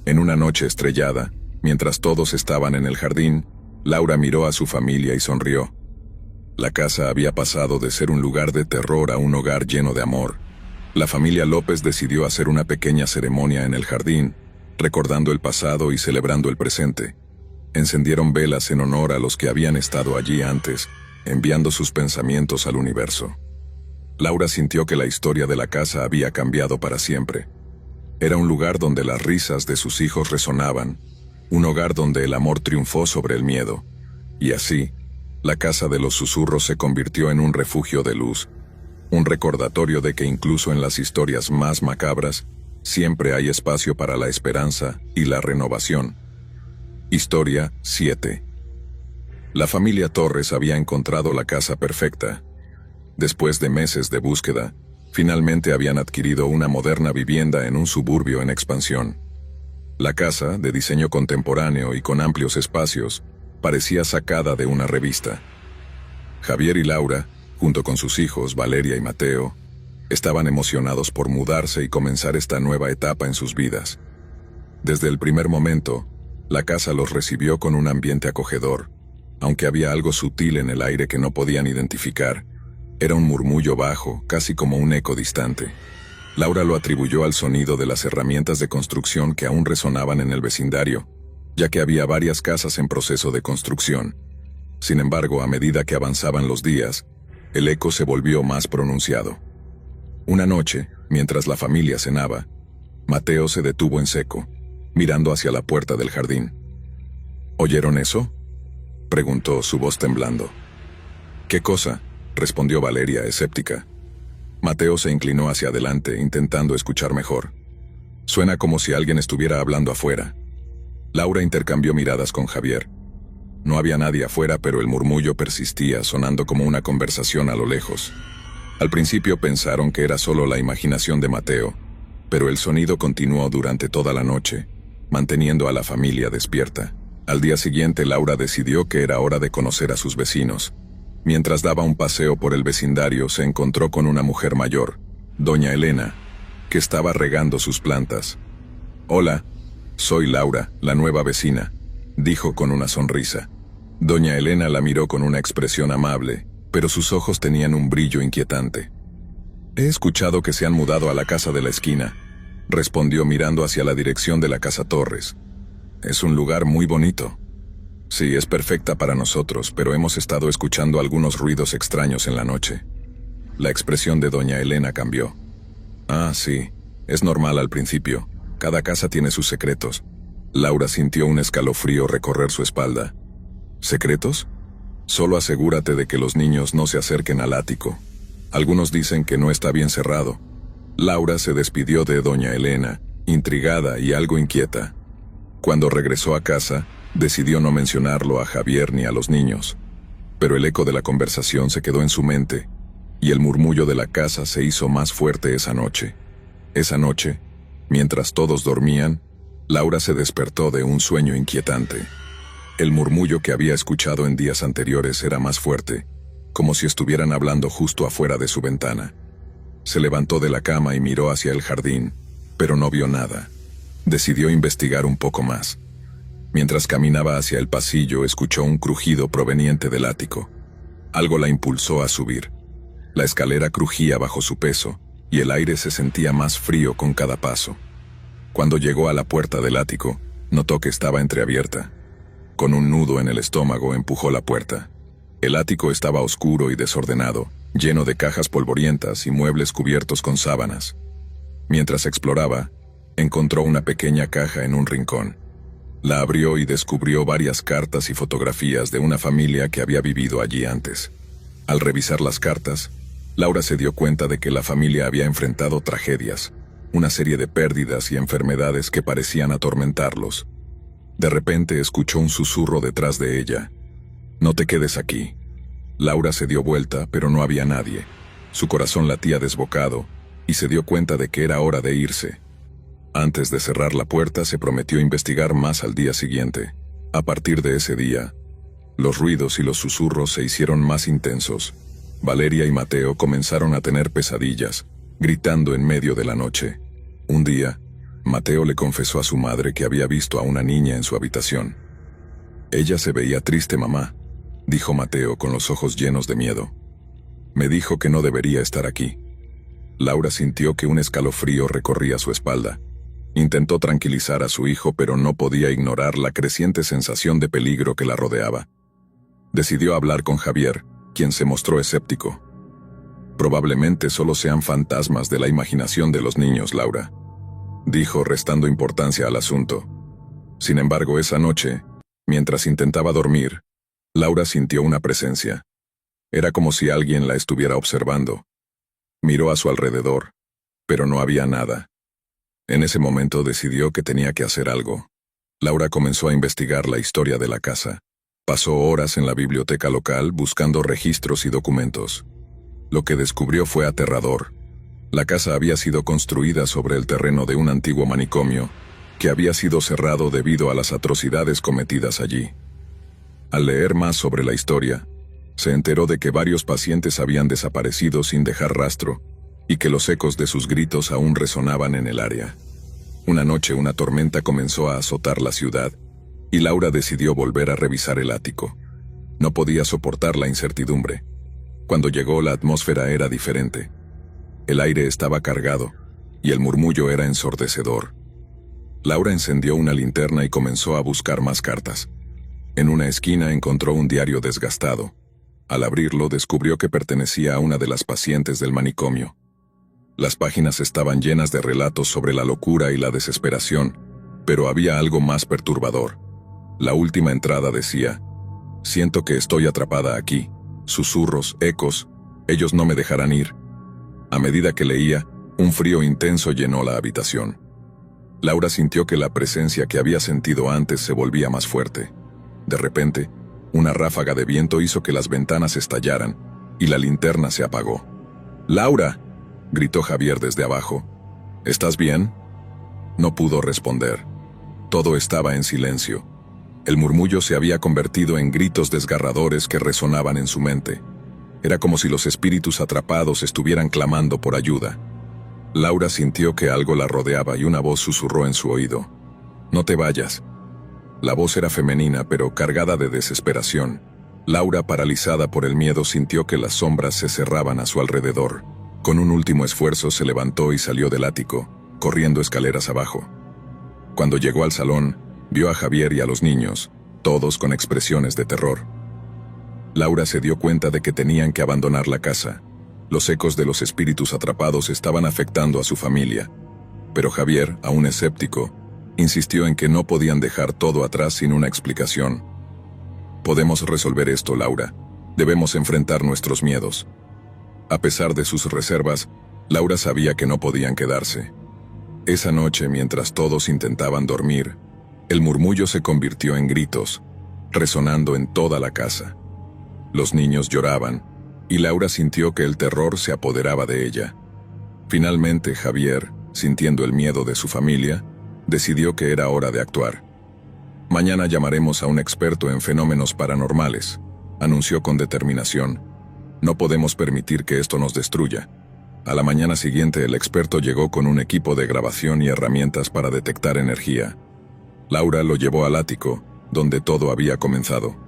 En una noche estrellada, mientras todos estaban en el jardín, Laura miró a su familia y sonrió. La casa había pasado de ser un lugar de terror a un hogar lleno de amor. La familia López decidió hacer una pequeña ceremonia en el jardín, recordando el pasado y celebrando el presente. Encendieron velas en honor a los que habían estado allí antes, enviando sus pensamientos al universo. Laura sintió que la historia de la casa había cambiado para siempre. Era un lugar donde las risas de sus hijos resonaban, un hogar donde el amor triunfó sobre el miedo. Y así, la casa de los susurros se convirtió en un refugio de luz, un recordatorio de que incluso en las historias más macabras, siempre hay espacio para la esperanza y la renovación. Historia 7. La familia Torres había encontrado la casa perfecta. Después de meses de búsqueda, finalmente habían adquirido una moderna vivienda en un suburbio en expansión. La casa, de diseño contemporáneo y con amplios espacios, parecía sacada de una revista. Javier y Laura, junto con sus hijos Valeria y Mateo, estaban emocionados por mudarse y comenzar esta nueva etapa en sus vidas. Desde el primer momento, la casa los recibió con un ambiente acogedor, aunque había algo sutil en el aire que no podían identificar. Era un murmullo bajo, casi como un eco distante. Laura lo atribuyó al sonido de las herramientas de construcción que aún resonaban en el vecindario, ya que había varias casas en proceso de construcción. Sin embargo, a medida que avanzaban los días, el eco se volvió más pronunciado. Una noche, mientras la familia cenaba, Mateo se detuvo en seco, mirando hacia la puerta del jardín. ¿Oyeron eso?, preguntó, su voz temblando. «¿Qué cosa?», respondió Valeria, escéptica. Mateo se inclinó hacia adelante, intentando escuchar mejor. «Suena como si alguien estuviera hablando afuera». Laura intercambió miradas con Javier. No había nadie afuera, pero el murmullo persistía, sonando como una conversación a lo lejos. Al principio pensaron que era solo la imaginación de Mateo, pero el sonido continuó durante toda la noche, manteniendo a la familia despierta. Al día siguiente, Laura decidió que era hora de conocer a sus vecinos. Mientras daba un paseo por el vecindario, se encontró con una mujer mayor, doña Elena, que estaba regando sus plantas. «Hola, soy Laura, la nueva vecina», dijo con una sonrisa. Doña Elena la miró con una expresión amable, pero sus ojos tenían un brillo inquietante. «He escuchado que se han mudado a la casa de la esquina», respondió mirando hacia la dirección de la casa Torres. «Es un lugar muy bonito». «Sí, es perfecta para nosotros, pero hemos estado escuchando algunos ruidos extraños en la noche». La expresión de doña Elena cambió. «Ah, sí, es normal al principio. Cada casa tiene sus secretos». Laura sintió un escalofrío recorrer su espalda. «¿Secretos? Solo asegúrate de que los niños no se acerquen al ático. Algunos dicen que no está bien cerrado». Laura se despidió de doña Elena, intrigada y algo inquieta. Cuando regresó a casa, decidió no mencionarlo a Javier ni a los niños. Pero el eco de la conversación se quedó en su mente, y el murmullo de la casa se hizo más fuerte esa noche. Esa noche, mientras todos dormían, Laura se despertó de un sueño inquietante. El murmullo que había escuchado en días anteriores era más fuerte, como si estuvieran hablando justo afuera de su ventana. Se levantó de la cama y miró hacia el jardín, pero no vio nada. Decidió investigar un poco más. Mientras caminaba hacia el pasillo, escuchó un crujido proveniente del ático. Algo la impulsó a subir. La escalera crujía bajo su peso, y el aire se sentía más frío con cada paso. Cuando llegó a la puerta del ático, notó que estaba entreabierta. Con un nudo en el estómago, empujó la puerta. El ático estaba oscuro y desordenado, lleno de cajas polvorientas y muebles cubiertos con sábanas. Mientras exploraba, encontró una pequeña caja en un rincón. La abrió y descubrió varias cartas y fotografías de una familia que había vivido allí antes. Al revisar las cartas, Laura se dio cuenta de que la familia había enfrentado tragedias, una serie de pérdidas y enfermedades que parecían atormentarlos. De repente escuchó un susurro detrás de ella. «No te quedes aquí». Laura se dio vuelta, pero no había nadie. Su corazón latía desbocado, y se dio cuenta de que era hora de irse. Antes de cerrar la puerta, se prometió investigar más al día siguiente. A partir de ese día, los ruidos y los susurros se hicieron más intensos. Valeria y Mateo comenzaron a tener pesadillas, gritando en medio de la noche. Un día, Mateo le confesó a su madre que había visto a una niña en su habitación. «Ella se veía triste, mamá», dijo Mateo con los ojos llenos de miedo. «Me dijo que no debería estar aquí». Laura sintió que un escalofrío recorría su espalda. Intentó tranquilizar a su hijo, pero no podía ignorar la creciente sensación de peligro que la rodeaba. Decidió hablar con Javier, quien se mostró escéptico. «Probablemente solo sean fantasmas de la imaginación de los niños, Laura», dijo restando importancia al asunto. Sin embargo, esa noche, mientras intentaba dormir, Laura sintió una presencia. Era como si alguien la estuviera observando. Miró a su alrededor, pero no había nada. En ese momento decidió que tenía que hacer algo. Laura comenzó a investigar la historia de la casa. Pasó horas en la biblioteca local buscando registros y documentos. Lo que descubrió fue aterrador. La casa había sido construida sobre el terreno de un antiguo manicomio, que había sido cerrado debido a las atrocidades cometidas allí. Al leer más sobre la historia, se enteró de que varios pacientes habían desaparecido sin dejar rastro, y que los ecos de sus gritos aún resonaban en el área. Una noche una tormenta comenzó a azotar la ciudad, y Laura decidió volver a revisar el ático. No podía soportar la incertidumbre. Cuando llegó, la atmósfera era diferente. El aire estaba cargado, y el murmullo era ensordecedor. Laura encendió una linterna y comenzó a buscar más cartas. En una esquina encontró un diario desgastado. Al abrirlo, descubrió que pertenecía a una de las pacientes del manicomio. Las páginas estaban llenas de relatos sobre la locura y la desesperación, pero había algo más perturbador. La última entrada decía: «Siento que estoy atrapada aquí. Susurros, ecos, ellos no me dejarán ir». A medida que leía, un frío intenso llenó la habitación. Laura sintió que la presencia que había sentido antes se volvía más fuerte. De repente, una ráfaga de viento hizo que las ventanas estallaran, y la linterna se apagó. «¡Laura!», gritó Javier desde abajo. «¿Estás bien?». No pudo responder. Todo estaba en silencio. El murmullo se había convertido en gritos desgarradores que resonaban en su mente. Era como si los espíritus atrapados estuvieran clamando por ayuda. Laura sintió que algo la rodeaba y una voz susurró en su oído: «No te vayas». La voz era femenina, pero cargada de desesperación. Laura, paralizada por el miedo, sintió que las sombras se cerraban a su alrededor. Con un último esfuerzo se levantó y salió del ático, corriendo escaleras abajo. Cuando llegó al salón, vio a Javier y a los niños, todos con expresiones de terror. Laura se dio cuenta de que tenían que abandonar la casa. Los ecos de los espíritus atrapados estaban afectando a su familia. Pero Javier, aún escéptico, insistió en que no podían dejar todo atrás sin una explicación. «Podemos resolver esto, Laura. Debemos enfrentar nuestros miedos». A pesar de sus reservas, Laura sabía que no podían quedarse. Esa noche, mientras todos intentaban dormir, el murmullo se convirtió en gritos, resonando en toda la casa. Los niños lloraban, y Laura sintió que el terror se apoderaba de ella. Finalmente, Javier, sintiendo el miedo de su familia, decidió que era hora de actuar. «Mañana llamaremos a un experto en fenómenos paranormales», anunció con determinación. «No podemos permitir que esto nos destruya». A la mañana siguiente, el experto llegó con un equipo de grabación y herramientas para detectar energía. Laura lo llevó al ático, donde todo había comenzado.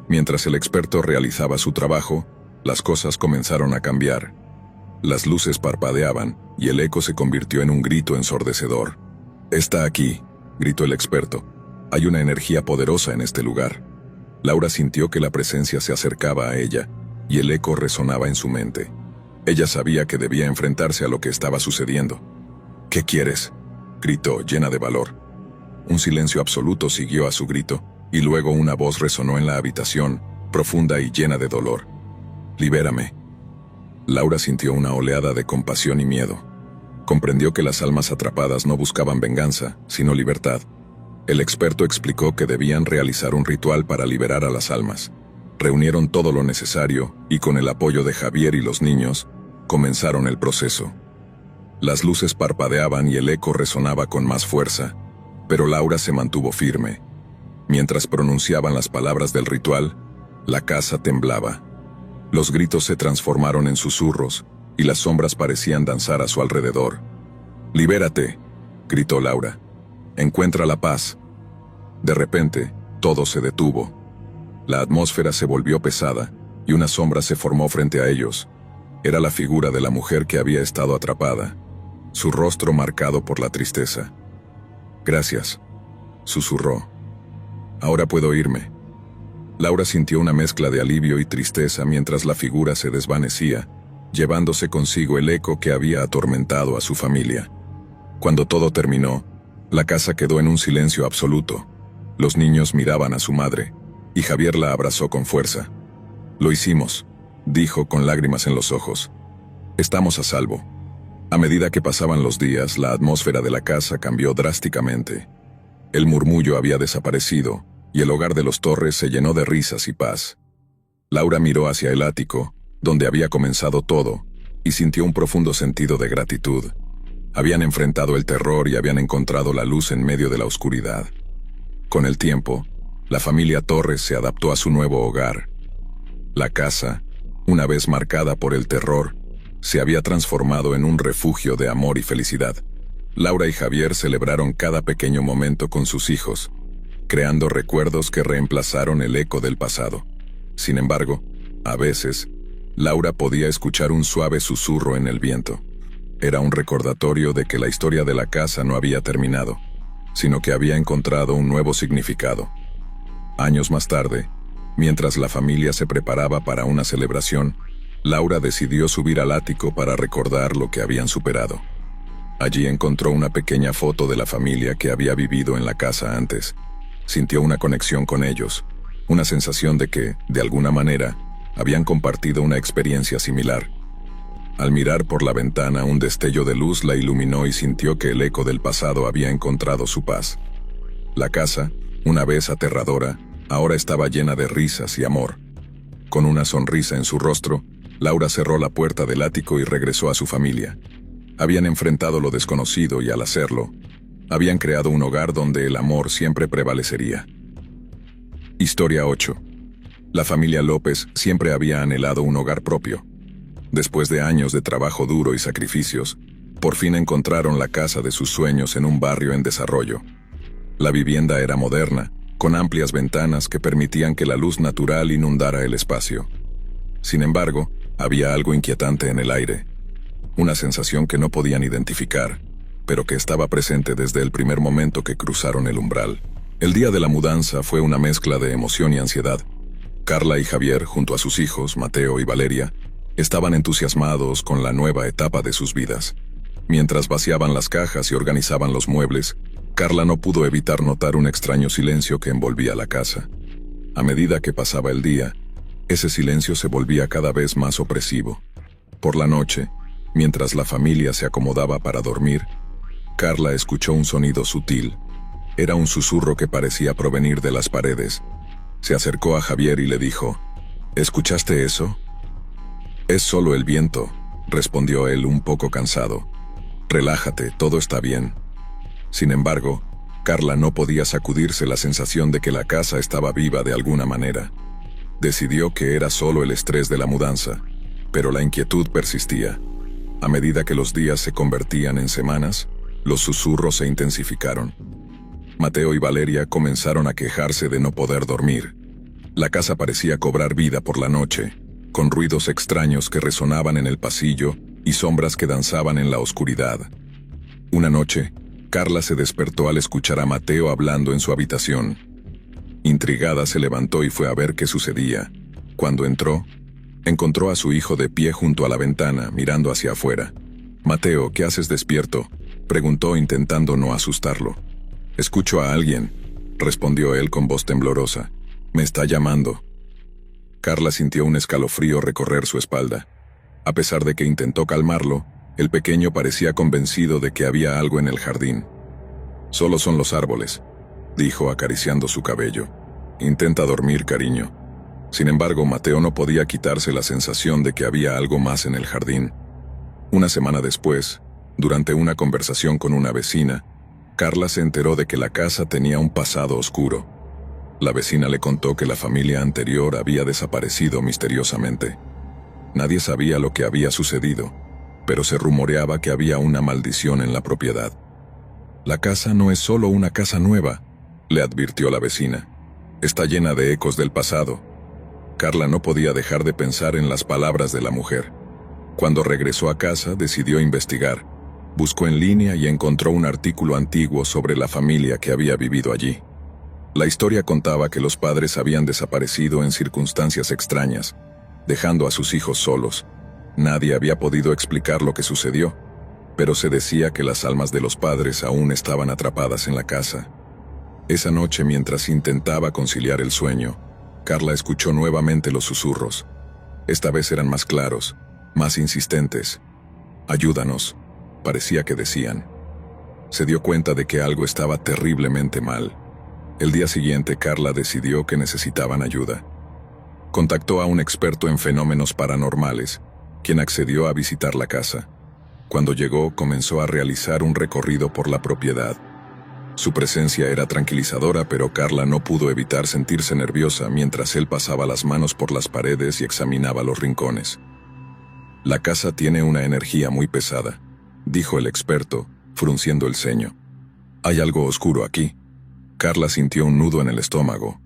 Mientras el experto realizaba su trabajo, las cosas comenzaron a cambiar. Las luces parpadeaban, y el eco se convirtió en un grito ensordecedor. «Está aquí», gritó el experto. «Hay una energía poderosa en este lugar». Laura sintió que la presencia se acercaba a ella, y el eco resonaba en su mente. Ella sabía que debía enfrentarse a lo que estaba sucediendo. «¿Qué quieres?», gritó, llena de valor. Un silencio absoluto siguió a su grito, y luego una voz resonó en la habitación, profunda y llena de dolor. «Libérame». Laura sintió una oleada de compasión y miedo. Comprendió que las almas atrapadas no buscaban venganza, sino libertad. El experto explicó que debían realizar un ritual para liberar a las almas. Reunieron todo lo necesario y, con el apoyo de Javier y los niños, comenzaron el proceso. Las luces parpadeaban y el eco resonaba con más fuerza, pero Laura se mantuvo firme. Mientras pronunciaban las palabras del ritual, la casa temblaba. Los gritos se transformaron en susurros y las sombras parecían danzar a su alrededor. «Libérate», gritó Laura. «Encuentra la paz». De repente, todo se detuvo. La atmósfera se volvió pesada y una sombra se formó frente a ellos. Era la figura de la mujer que había estado atrapada, su rostro marcado por la tristeza. «Gracias», susurró. «Ahora puedo irme». Laura sintió una mezcla de alivio y tristeza mientras la figura se desvanecía, llevándose consigo el eco que había atormentado a su familia. Cuando todo terminó, la casa quedó en un silencio absoluto. Los niños miraban a su madre, y Javier la abrazó con fuerza. «Lo hicimos», dijo con lágrimas en los ojos. «Estamos a salvo». A medida que pasaban los días, la atmósfera de la casa cambió drásticamente. El murmullo había desaparecido, y el hogar de los Torres se llenó de risas y paz. Laura miró hacia el ático, donde había comenzado todo, y sintió un profundo sentido de gratitud. Habían enfrentado el terror y habían encontrado la luz en medio de la oscuridad. Con el tiempo, la familia Torres se adaptó a su nuevo hogar. La casa, una vez marcada por el terror, se había transformado en un refugio de amor y felicidad. Laura y Javier celebraron cada pequeño momento con sus hijos, creando recuerdos que reemplazaron el eco del pasado. Sin embargo, a veces, Laura podía escuchar un suave susurro en el viento. Era un recordatorio de que la historia de la casa no había terminado, sino que había encontrado un nuevo significado. Años más tarde, mientras la familia se preparaba para una celebración, Laura decidió subir al ático para recordar lo que habían superado. Allí encontró una pequeña foto de la familia que había vivido en la casa antes. Sintió una conexión con ellos, una sensación de que, de alguna manera, habían compartido una experiencia similar. Al mirar por la ventana, un destello de luz la iluminó y sintió que el eco del pasado había encontrado su paz. La casa, una vez aterradora, ahora estaba llena de risas y amor. Con una sonrisa en su rostro, Laura cerró la puerta del ático y regresó a su familia. Habían enfrentado lo desconocido y al hacerlo, habían creado un hogar donde el amor siempre prevalecería. Historia 8. La familia López siempre había anhelado un hogar propio. Después de años de trabajo duro y sacrificios, por fin encontraron la casa de sus sueños en un barrio en desarrollo. La vivienda era moderna, con amplias ventanas que permitían que la luz natural inundara el espacio. Sin embargo, había algo inquietante en el aire. Una sensación que no podían identificar, pero que estaba presente desde el primer momento que cruzaron el umbral. El día de la mudanza fue una mezcla de emoción y ansiedad. Carla y Javier, junto a sus hijos, Mateo y Valeria, estaban entusiasmados con la nueva etapa de sus vidas. Mientras vaciaban las cajas y organizaban los muebles, Carla no pudo evitar notar un extraño silencio que envolvía la casa. A medida que pasaba el día, ese silencio se volvía cada vez más opresivo. Por la noche, mientras la familia se acomodaba para dormir, Carla escuchó un sonido sutil. Era un susurro que parecía provenir de las paredes. Se acercó a Javier y le dijo: ¿Escuchaste eso? Es solo el viento, respondió él un poco cansado. Relájate, todo está bien. Sin embargo, Carla no podía sacudirse la sensación de que la casa estaba viva de alguna manera. Decidió que era solo el estrés de la mudanza, pero la inquietud persistía. A medida que los días se convertían en semanas, los susurros se intensificaron. Mateo y Valeria comenzaron a quejarse de no poder dormir. La casa parecía cobrar vida por la noche, con ruidos extraños que resonaban en el pasillo y sombras que danzaban en la oscuridad. Una noche, Carla se despertó al escuchar a Mateo hablando en su habitación. Intrigada se levantó y fue a ver qué sucedía. Cuando entró, encontró a su hijo de pie junto a la ventana, mirando hacia afuera. «Mateo, ¿qué haces despierto?», preguntó intentando no asustarlo. «Escucho a alguien», respondió él con voz temblorosa. «Me está llamando». Carla sintió un escalofrío recorrer su espalda. A pesar de que intentó calmarlo, el pequeño parecía convencido de que había algo en el jardín. «Solo son los árboles», dijo acariciando su cabello. «Intenta dormir, cariño». Sin embargo, Mateo no podía quitarse la sensación de que había algo más en el jardín. Una semana después, durante una conversación con una vecina, Carla se enteró de que la casa tenía un pasado oscuro. La vecina le contó que la familia anterior había desaparecido misteriosamente. Nadie sabía lo que había sucedido, pero se rumoreaba que había una maldición en la propiedad. «La casa no es solo una casa nueva», le advirtió la vecina. «Está llena de ecos del pasado». Carla no podía dejar de pensar en las palabras de la mujer. Cuando regresó a casa, decidió investigar. Buscó en línea y encontró un artículo antiguo sobre la familia que había vivido allí. La historia contaba que los padres habían desaparecido en circunstancias extrañas, dejando a sus hijos solos. Nadie había podido explicar lo que sucedió, pero se decía que las almas de los padres aún estaban atrapadas en la casa. Esa noche, mientras intentaba conciliar el sueño, Carla escuchó nuevamente los susurros. Esta vez eran más claros, más insistentes. «Ayúdanos», parecía que decían. Se dio cuenta de que algo estaba terriblemente mal. El día siguiente, Carla decidió que necesitaban ayuda. Contactó a un experto en fenómenos paranormales, quien accedió a visitar la casa. Cuando llegó, comenzó a realizar un recorrido por la propiedad. Su presencia era tranquilizadora, pero Carla no pudo evitar sentirse nerviosa mientras él pasaba las manos por las paredes y examinaba los rincones. «La casa tiene una energía muy pesada», dijo el experto, frunciendo el ceño. «Hay algo oscuro aquí». Carla sintió un nudo en el estómago.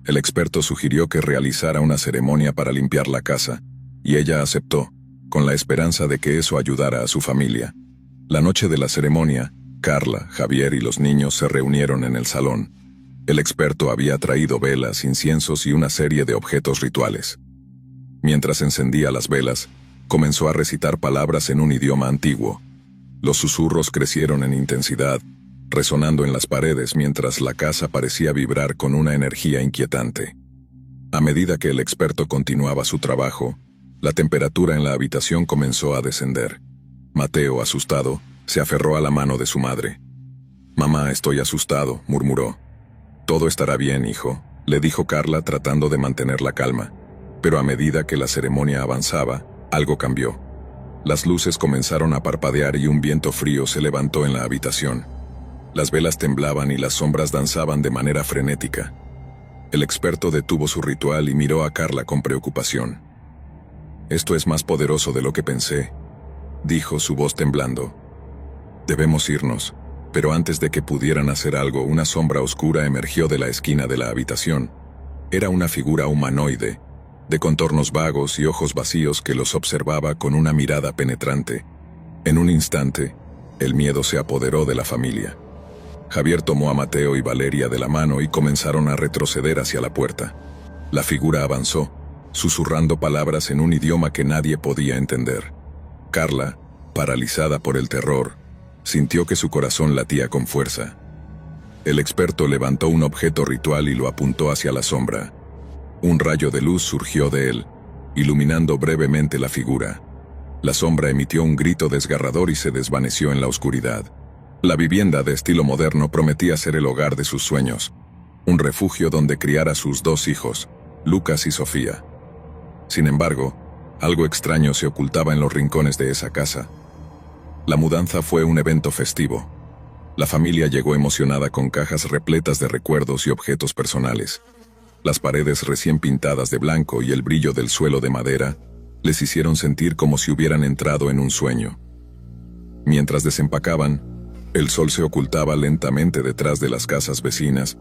El experto sugirió que realizara una ceremonia para limpiar la casa, y ella aceptó, con la esperanza de que eso ayudara a su familia. La noche de la ceremonia, Carla, Javier y los niños se reunieron en el salón. El experto había traído velas, inciensos y una serie de objetos rituales. Mientras encendía las velas, comenzó a recitar palabras en un idioma antiguo. Los susurros crecieron en intensidad, resonando en las paredes mientras la casa parecía vibrar con una energía inquietante. A medida que el experto continuaba su trabajo, la temperatura en la habitación comenzó a descender. Mateo, asustado, se aferró a la mano de su madre. «Mamá, estoy asustado», murmuró. «Todo estará bien, hijo», le dijo Carla tratando de mantener la calma. Pero a medida que la ceremonia avanzaba, algo cambió. Las luces comenzaron a parpadear y un viento frío se levantó en la habitación. Las velas temblaban y las sombras danzaban de manera frenética. El experto detuvo su ritual y miró a Carla con preocupación. «Esto es más poderoso de lo que pensé», dijo, su voz temblando. «Debemos irnos». Pero antes de que pudieran hacer algo, una sombra oscura emergió de la esquina de la habitación. Era una figura humanoide, de contornos vagos y ojos vacíos que los observaba con una mirada penetrante. En un instante, el miedo se apoderó de la familia. Javier tomó a Mateo y Valeria de la mano y comenzaron a retroceder hacia la puerta. La figura avanzó, susurrando palabras en un idioma que nadie podía entender. Carla, paralizada por el terror, sintió que su corazón latía con fuerza. El experto levantó un objeto ritual y lo apuntó hacia la sombra. Un rayo de luz surgió de él, iluminando brevemente la figura. La sombra emitió un grito desgarrador y se desvaneció en la oscuridad. La vivienda de estilo moderno prometía ser el hogar de sus sueños, un refugio donde criar a sus 2 hijos, Lucas y Sofía. Sin embargo, algo extraño se ocultaba en los rincones de esa casa. La mudanza fue un evento festivo. La familia llegó emocionada con cajas repletas de recuerdos y objetos personales. Las paredes recién pintadas de blanco y el brillo del suelo de madera les hicieron sentir como si hubieran entrado en un sueño. Mientras desempacaban, el sol se ocultaba lentamente detrás de las casas vecinas,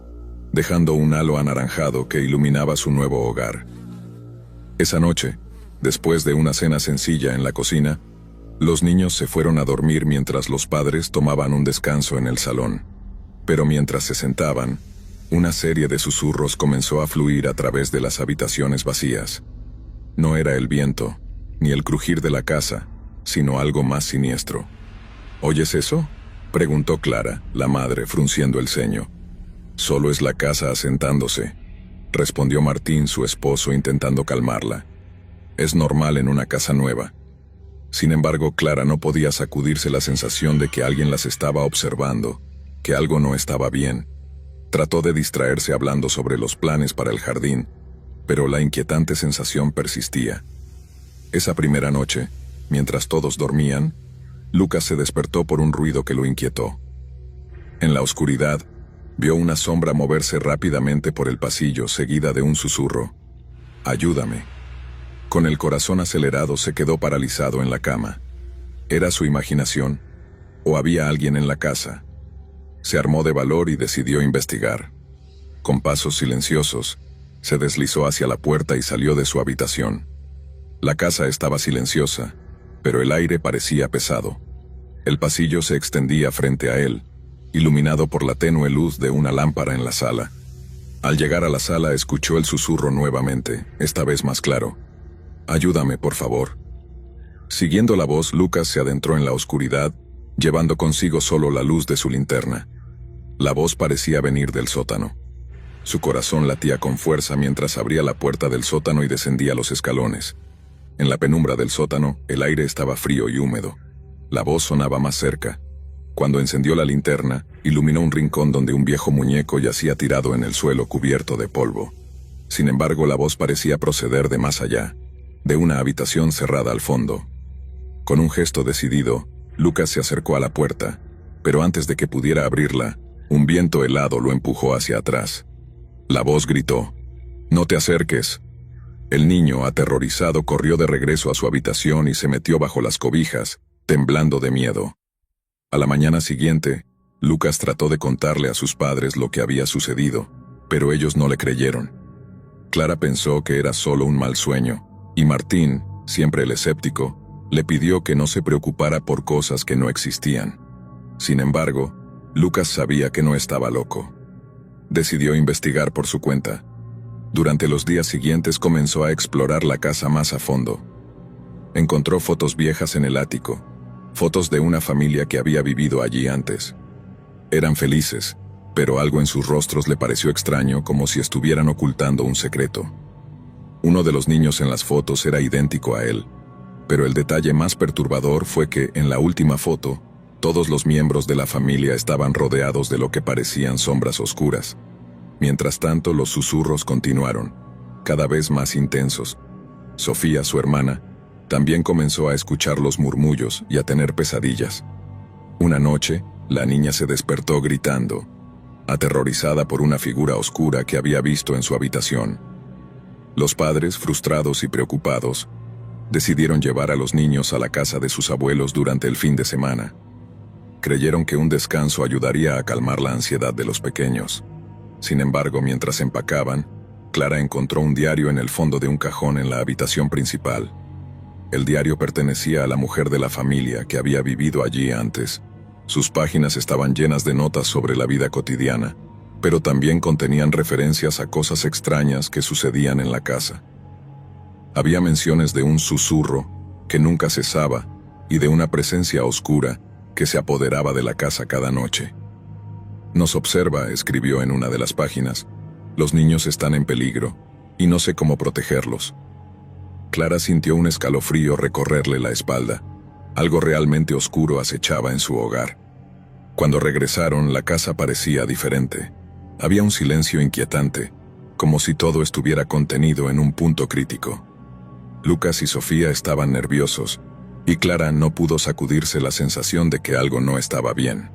dejando un halo anaranjado que iluminaba su nuevo hogar. Esa noche, después de una cena sencilla en la cocina, los niños se fueron a dormir mientras los padres tomaban un descanso en el salón. Pero mientras se sentaban, una serie de susurros comenzó a fluir a través de las habitaciones vacías. No era el viento, ni el crujir de la casa, sino algo más siniestro. «¿Oyes eso?», preguntó Clara, la madre, frunciendo el ceño. «Solo es la casa asentándose», respondió Martín, su esposo, intentando calmarla. «Es normal en una casa nueva». Sin embargo, Clara no podía sacudirse la sensación de que alguien las estaba observando, que algo no estaba bien. Trató de distraerse hablando sobre los planes para el jardín, pero la inquietante sensación persistía. Esa primera noche, mientras todos dormían, Lucas se despertó por un ruido que lo inquietó. En la oscuridad, vio una sombra moverse rápidamente por el pasillo, seguida de un susurro. «Ayúdame». Con el corazón acelerado se quedó paralizado en la cama. ¿Era su imaginación? ¿O había alguien en la casa? Se armó de valor y decidió investigar. Con pasos silenciosos, se deslizó hacia la puerta y salió de su habitación. La casa estaba silenciosa, pero el aire parecía pesado. El pasillo se extendía frente a él, iluminado por la tenue luz de una lámpara en la sala. Al llegar a la sala escuchó el susurro nuevamente, esta vez más claro. «Ayúdame, por favor». Siguiendo la voz, Lucas se adentró en la oscuridad, llevando consigo solo la luz de su linterna. La voz parecía venir del sótano. Su corazón latía con fuerza mientras abría la puerta del sótano y descendía los escalones. En la penumbra del sótano, el aire estaba frío y húmedo. La voz sonaba más cerca. Cuando encendió la linterna, iluminó un rincón donde un viejo muñeco yacía tirado en el suelo cubierto de polvo. Sin embargo, la voz parecía proceder de más allá, de una habitación cerrada al fondo. Con un gesto decidido, Lucas se acercó a la puerta, pero antes de que pudiera abrirla, un viento helado lo empujó hacia atrás. La voz gritó: «No te acerques». El niño, aterrorizado, corrió de regreso a su habitación y se metió bajo las cobijas, temblando de miedo. A la mañana siguiente, Lucas trató de contarle a sus padres lo que había sucedido, pero ellos no le creyeron. Clara pensó que era solo un mal sueño, y Martín, siempre el escéptico, le pidió que no se preocupara por cosas que no existían. Sin embargo, Lucas sabía que no estaba loco. Decidió investigar por su cuenta. Durante los días siguientes comenzó a explorar la casa más a fondo. Encontró fotos viejas en el ático, fotos de una familia que había vivido allí antes. Eran felices, pero algo en sus rostros le pareció extraño, como si estuvieran ocultando un secreto. Uno de los niños en las fotos era idéntico a él, pero el detalle más perturbador fue que, en la última foto, todos los miembros de la familia estaban rodeados de lo que parecían sombras oscuras. Mientras tanto, los susurros continuaron, cada vez más intensos. Sofía, su hermana, también comenzó a escuchar los murmullos y a tener pesadillas. Una noche, la niña se despertó gritando: aterrorizada por una figura oscura que había visto en su habitación. Los padres, frustrados y preocupados, decidieron llevar a los niños a la casa de sus abuelos durante el fin de semana. Creyeron que un descanso ayudaría a calmar la ansiedad de los pequeños. Sin embargo, mientras empacaban, Clara encontró un diario en el fondo de un cajón en la habitación principal. El diario pertenecía a la mujer de la familia que había vivido allí antes. Sus páginas estaban llenas de notas sobre la vida cotidiana, pero también contenían referencias a cosas extrañas que sucedían en la casa. Había menciones de un susurro que nunca cesaba y de una presencia oscura que se apoderaba de la casa cada noche. Nos observa, escribió en una de las páginas. Los niños están en peligro y no sé cómo protegerlos. Clara sintió un escalofrío recorrerle la espalda. Algo realmente oscuro acechaba en su hogar. Cuando regresaron, la casa parecía diferente. Había un silencio inquietante, como si todo estuviera contenido en un punto crítico. Lucas y Sofía estaban nerviosos, y Clara no pudo sacudirse la sensación de que algo no estaba bien.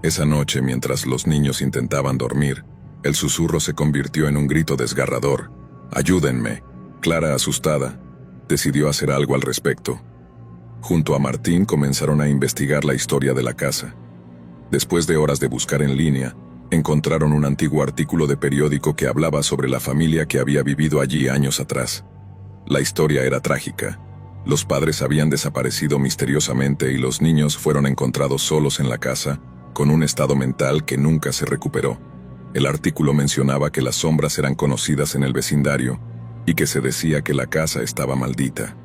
Esa noche, mientras los niños intentaban dormir, el susurro se convirtió en un grito desgarrador. «¡Ayúdenme!». Clara, asustada, decidió hacer algo al respecto. Junto a Martín comenzaron a investigar la historia de la casa. Después de horas de buscar en línea, encontraron un antiguo artículo de periódico que hablaba sobre la familia que había vivido allí años atrás. La historia era trágica. Los padres habían desaparecido misteriosamente y los niños fueron encontrados solos en la casa, con un estado mental que nunca se recuperó. El artículo mencionaba que las sombras eran conocidas en el vecindario y que se decía que la casa estaba maldita.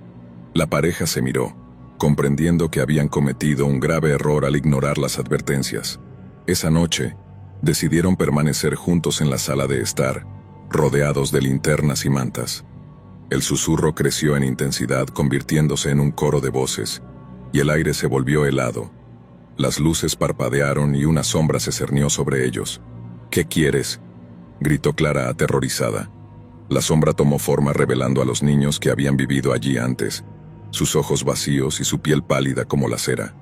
La pareja se miró, comprendiendo que habían cometido un grave error al ignorar las advertencias. Esa noche, decidieron permanecer juntos en la sala de estar, rodeados de linternas y mantas. El susurro creció en intensidad, convirtiéndose en un coro de voces, y el aire se volvió helado. Las luces parpadearon y una sombra se cernió sobre ellos. «¿Qué quieres?», gritó Clara aterrorizada. La sombra tomó forma revelando a los niños que habían vivido allí antes, sus ojos vacíos y su piel pálida como la cera.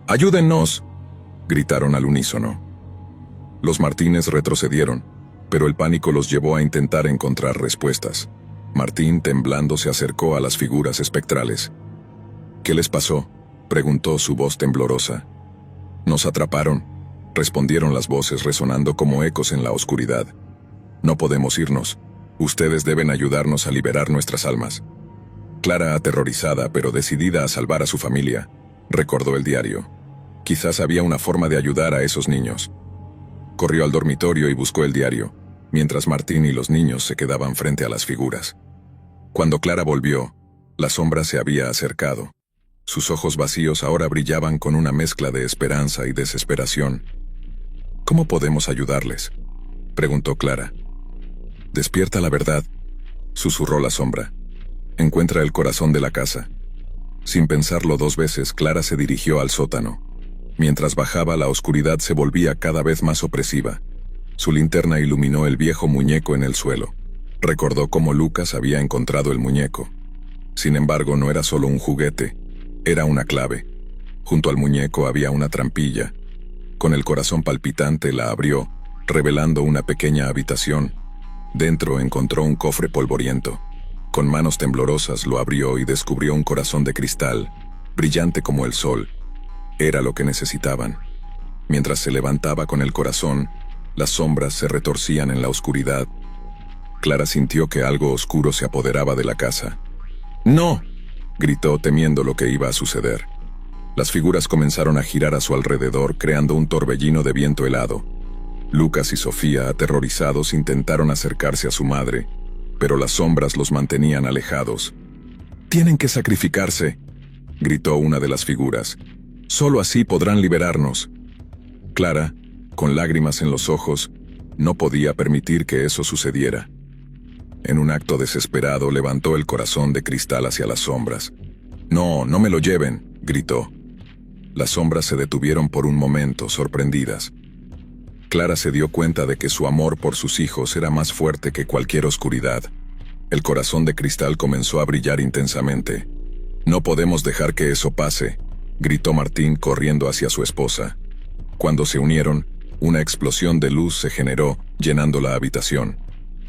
«¡Ayúdennos!», gritaron al unísono. Los Martínez retrocedieron, pero el pánico los llevó a intentar encontrar respuestas. Martín, temblando, se acercó a las figuras espectrales. «¿Qué les pasó?», preguntó su voz temblorosa. «Nos atraparon», respondieron las voces resonando como ecos en la oscuridad. «No podemos irnos. Ustedes deben ayudarnos a liberar nuestras almas». Clara, aterrorizada pero decidida a salvar a su familia, recordó el diario. Quizás había una forma de ayudar a esos niños. Corrió al dormitorio y buscó el diario, mientras Martín y los niños se quedaban frente a las figuras. Cuando Clara volvió, la sombra se había acercado. Sus ojos vacíos ahora brillaban con una mezcla de esperanza y desesperación. «¿Cómo podemos ayudarles?», preguntó Clara. «Despierta la verdad», susurró la sombra. «Encuentra el corazón de la casa». Sin pensarlo dos veces, Clara se dirigió al sótano. Mientras bajaba, la oscuridad se volvía cada vez más opresiva. Su linterna iluminó el viejo muñeco en el suelo. Recordó cómo Lucas había encontrado el muñeco. Sin embargo, no era solo un juguete, era una clave. Junto al muñeco había una trampilla. Con el corazón palpitante la abrió, revelando una pequeña habitación. Dentro encontró un cofre polvoriento. Con manos temblorosas lo abrió y descubrió un corazón de cristal, brillante como el sol. Era lo que necesitaban. Mientras se levantaba con el corazón, las sombras se retorcían en la oscuridad. Clara sintió que algo oscuro se apoderaba de la casa. «¡No!», gritó, temiendo lo que iba a suceder. Las figuras comenzaron a girar a su alrededor, creando un torbellino de viento helado. Lucas y Sofía, aterrorizados, intentaron acercarse a su madre, pero las sombras los mantenían alejados. «¡Tienen que sacrificarse!», gritó una de las figuras. «Solo así podrán liberarnos». Clara, con lágrimas en los ojos, no podía permitir que eso sucediera. En un acto desesperado, levantó el corazón de cristal hacia las sombras. «¡No, no me lo lleven!», gritó. Las sombras se detuvieron por un momento, sorprendidas. Clara se dio cuenta de que su amor por sus hijos era más fuerte que cualquier oscuridad. El corazón de cristal comenzó a brillar intensamente. «No podemos dejar que eso pase», gritó Martín corriendo hacia su esposa. Cuando se unieron, Una explosión de luz se generó, llenando la habitación.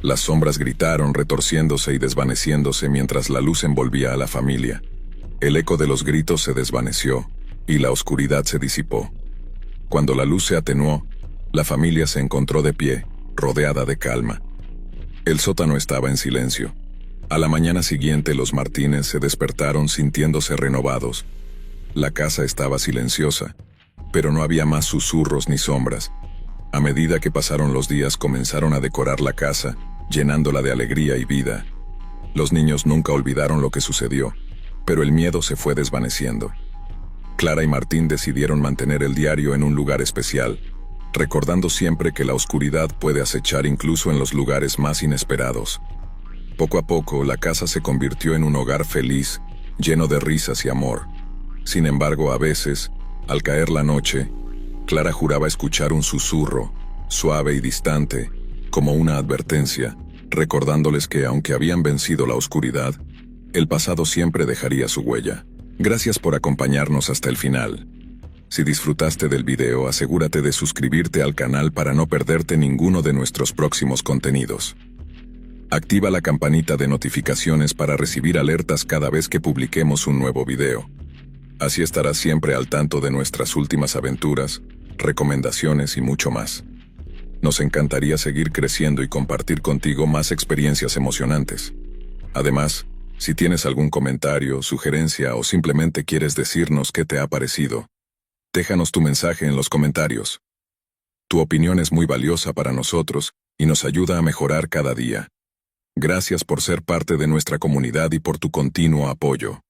Las sombras gritaron, retorciéndose y desvaneciéndose mientras la luz envolvía a la familia. El eco de los gritos se desvaneció, y la oscuridad se disipó. Cuando la luz se atenuó, la familia se encontró de pie, rodeada de calma. El sótano estaba en silencio. A la mañana siguiente los Martínez se despertaron sintiéndose renovados. La casa estaba silenciosa, pero no había más susurros ni sombras. A medida que pasaron los días comenzaron a decorar la casa, llenándola de alegría y vida. Los niños nunca olvidaron lo que sucedió, pero el miedo se fue desvaneciendo. Clara y Martín decidieron mantener el diario en un lugar especial, recordando siempre que la oscuridad puede acechar incluso en los lugares más inesperados. Poco a poco, la casa se convirtió en un hogar feliz, lleno de risas y amor. Sin embargo, a veces, al caer la noche, Clara juraba escuchar un susurro, suave y distante, como una advertencia, recordándoles que aunque habían vencido la oscuridad, el pasado siempre dejaría su huella. Gracias por acompañarnos hasta el final. Si disfrutaste del video, asegúrate de suscribirte al canal para no perderte ninguno de nuestros próximos contenidos. Activa la campanita de notificaciones para recibir alertas cada vez que publiquemos un nuevo video. Así estarás siempre al tanto de nuestras últimas aventuras, recomendaciones y mucho más. Nos encantaría seguir creciendo y compartir contigo más experiencias emocionantes. Además, si tienes algún comentario, sugerencia o simplemente quieres decirnos qué te ha parecido, déjanos tu mensaje en los comentarios. Tu opinión es muy valiosa para nosotros y nos ayuda a mejorar cada día. Gracias por ser parte de nuestra comunidad y por tu continuo apoyo.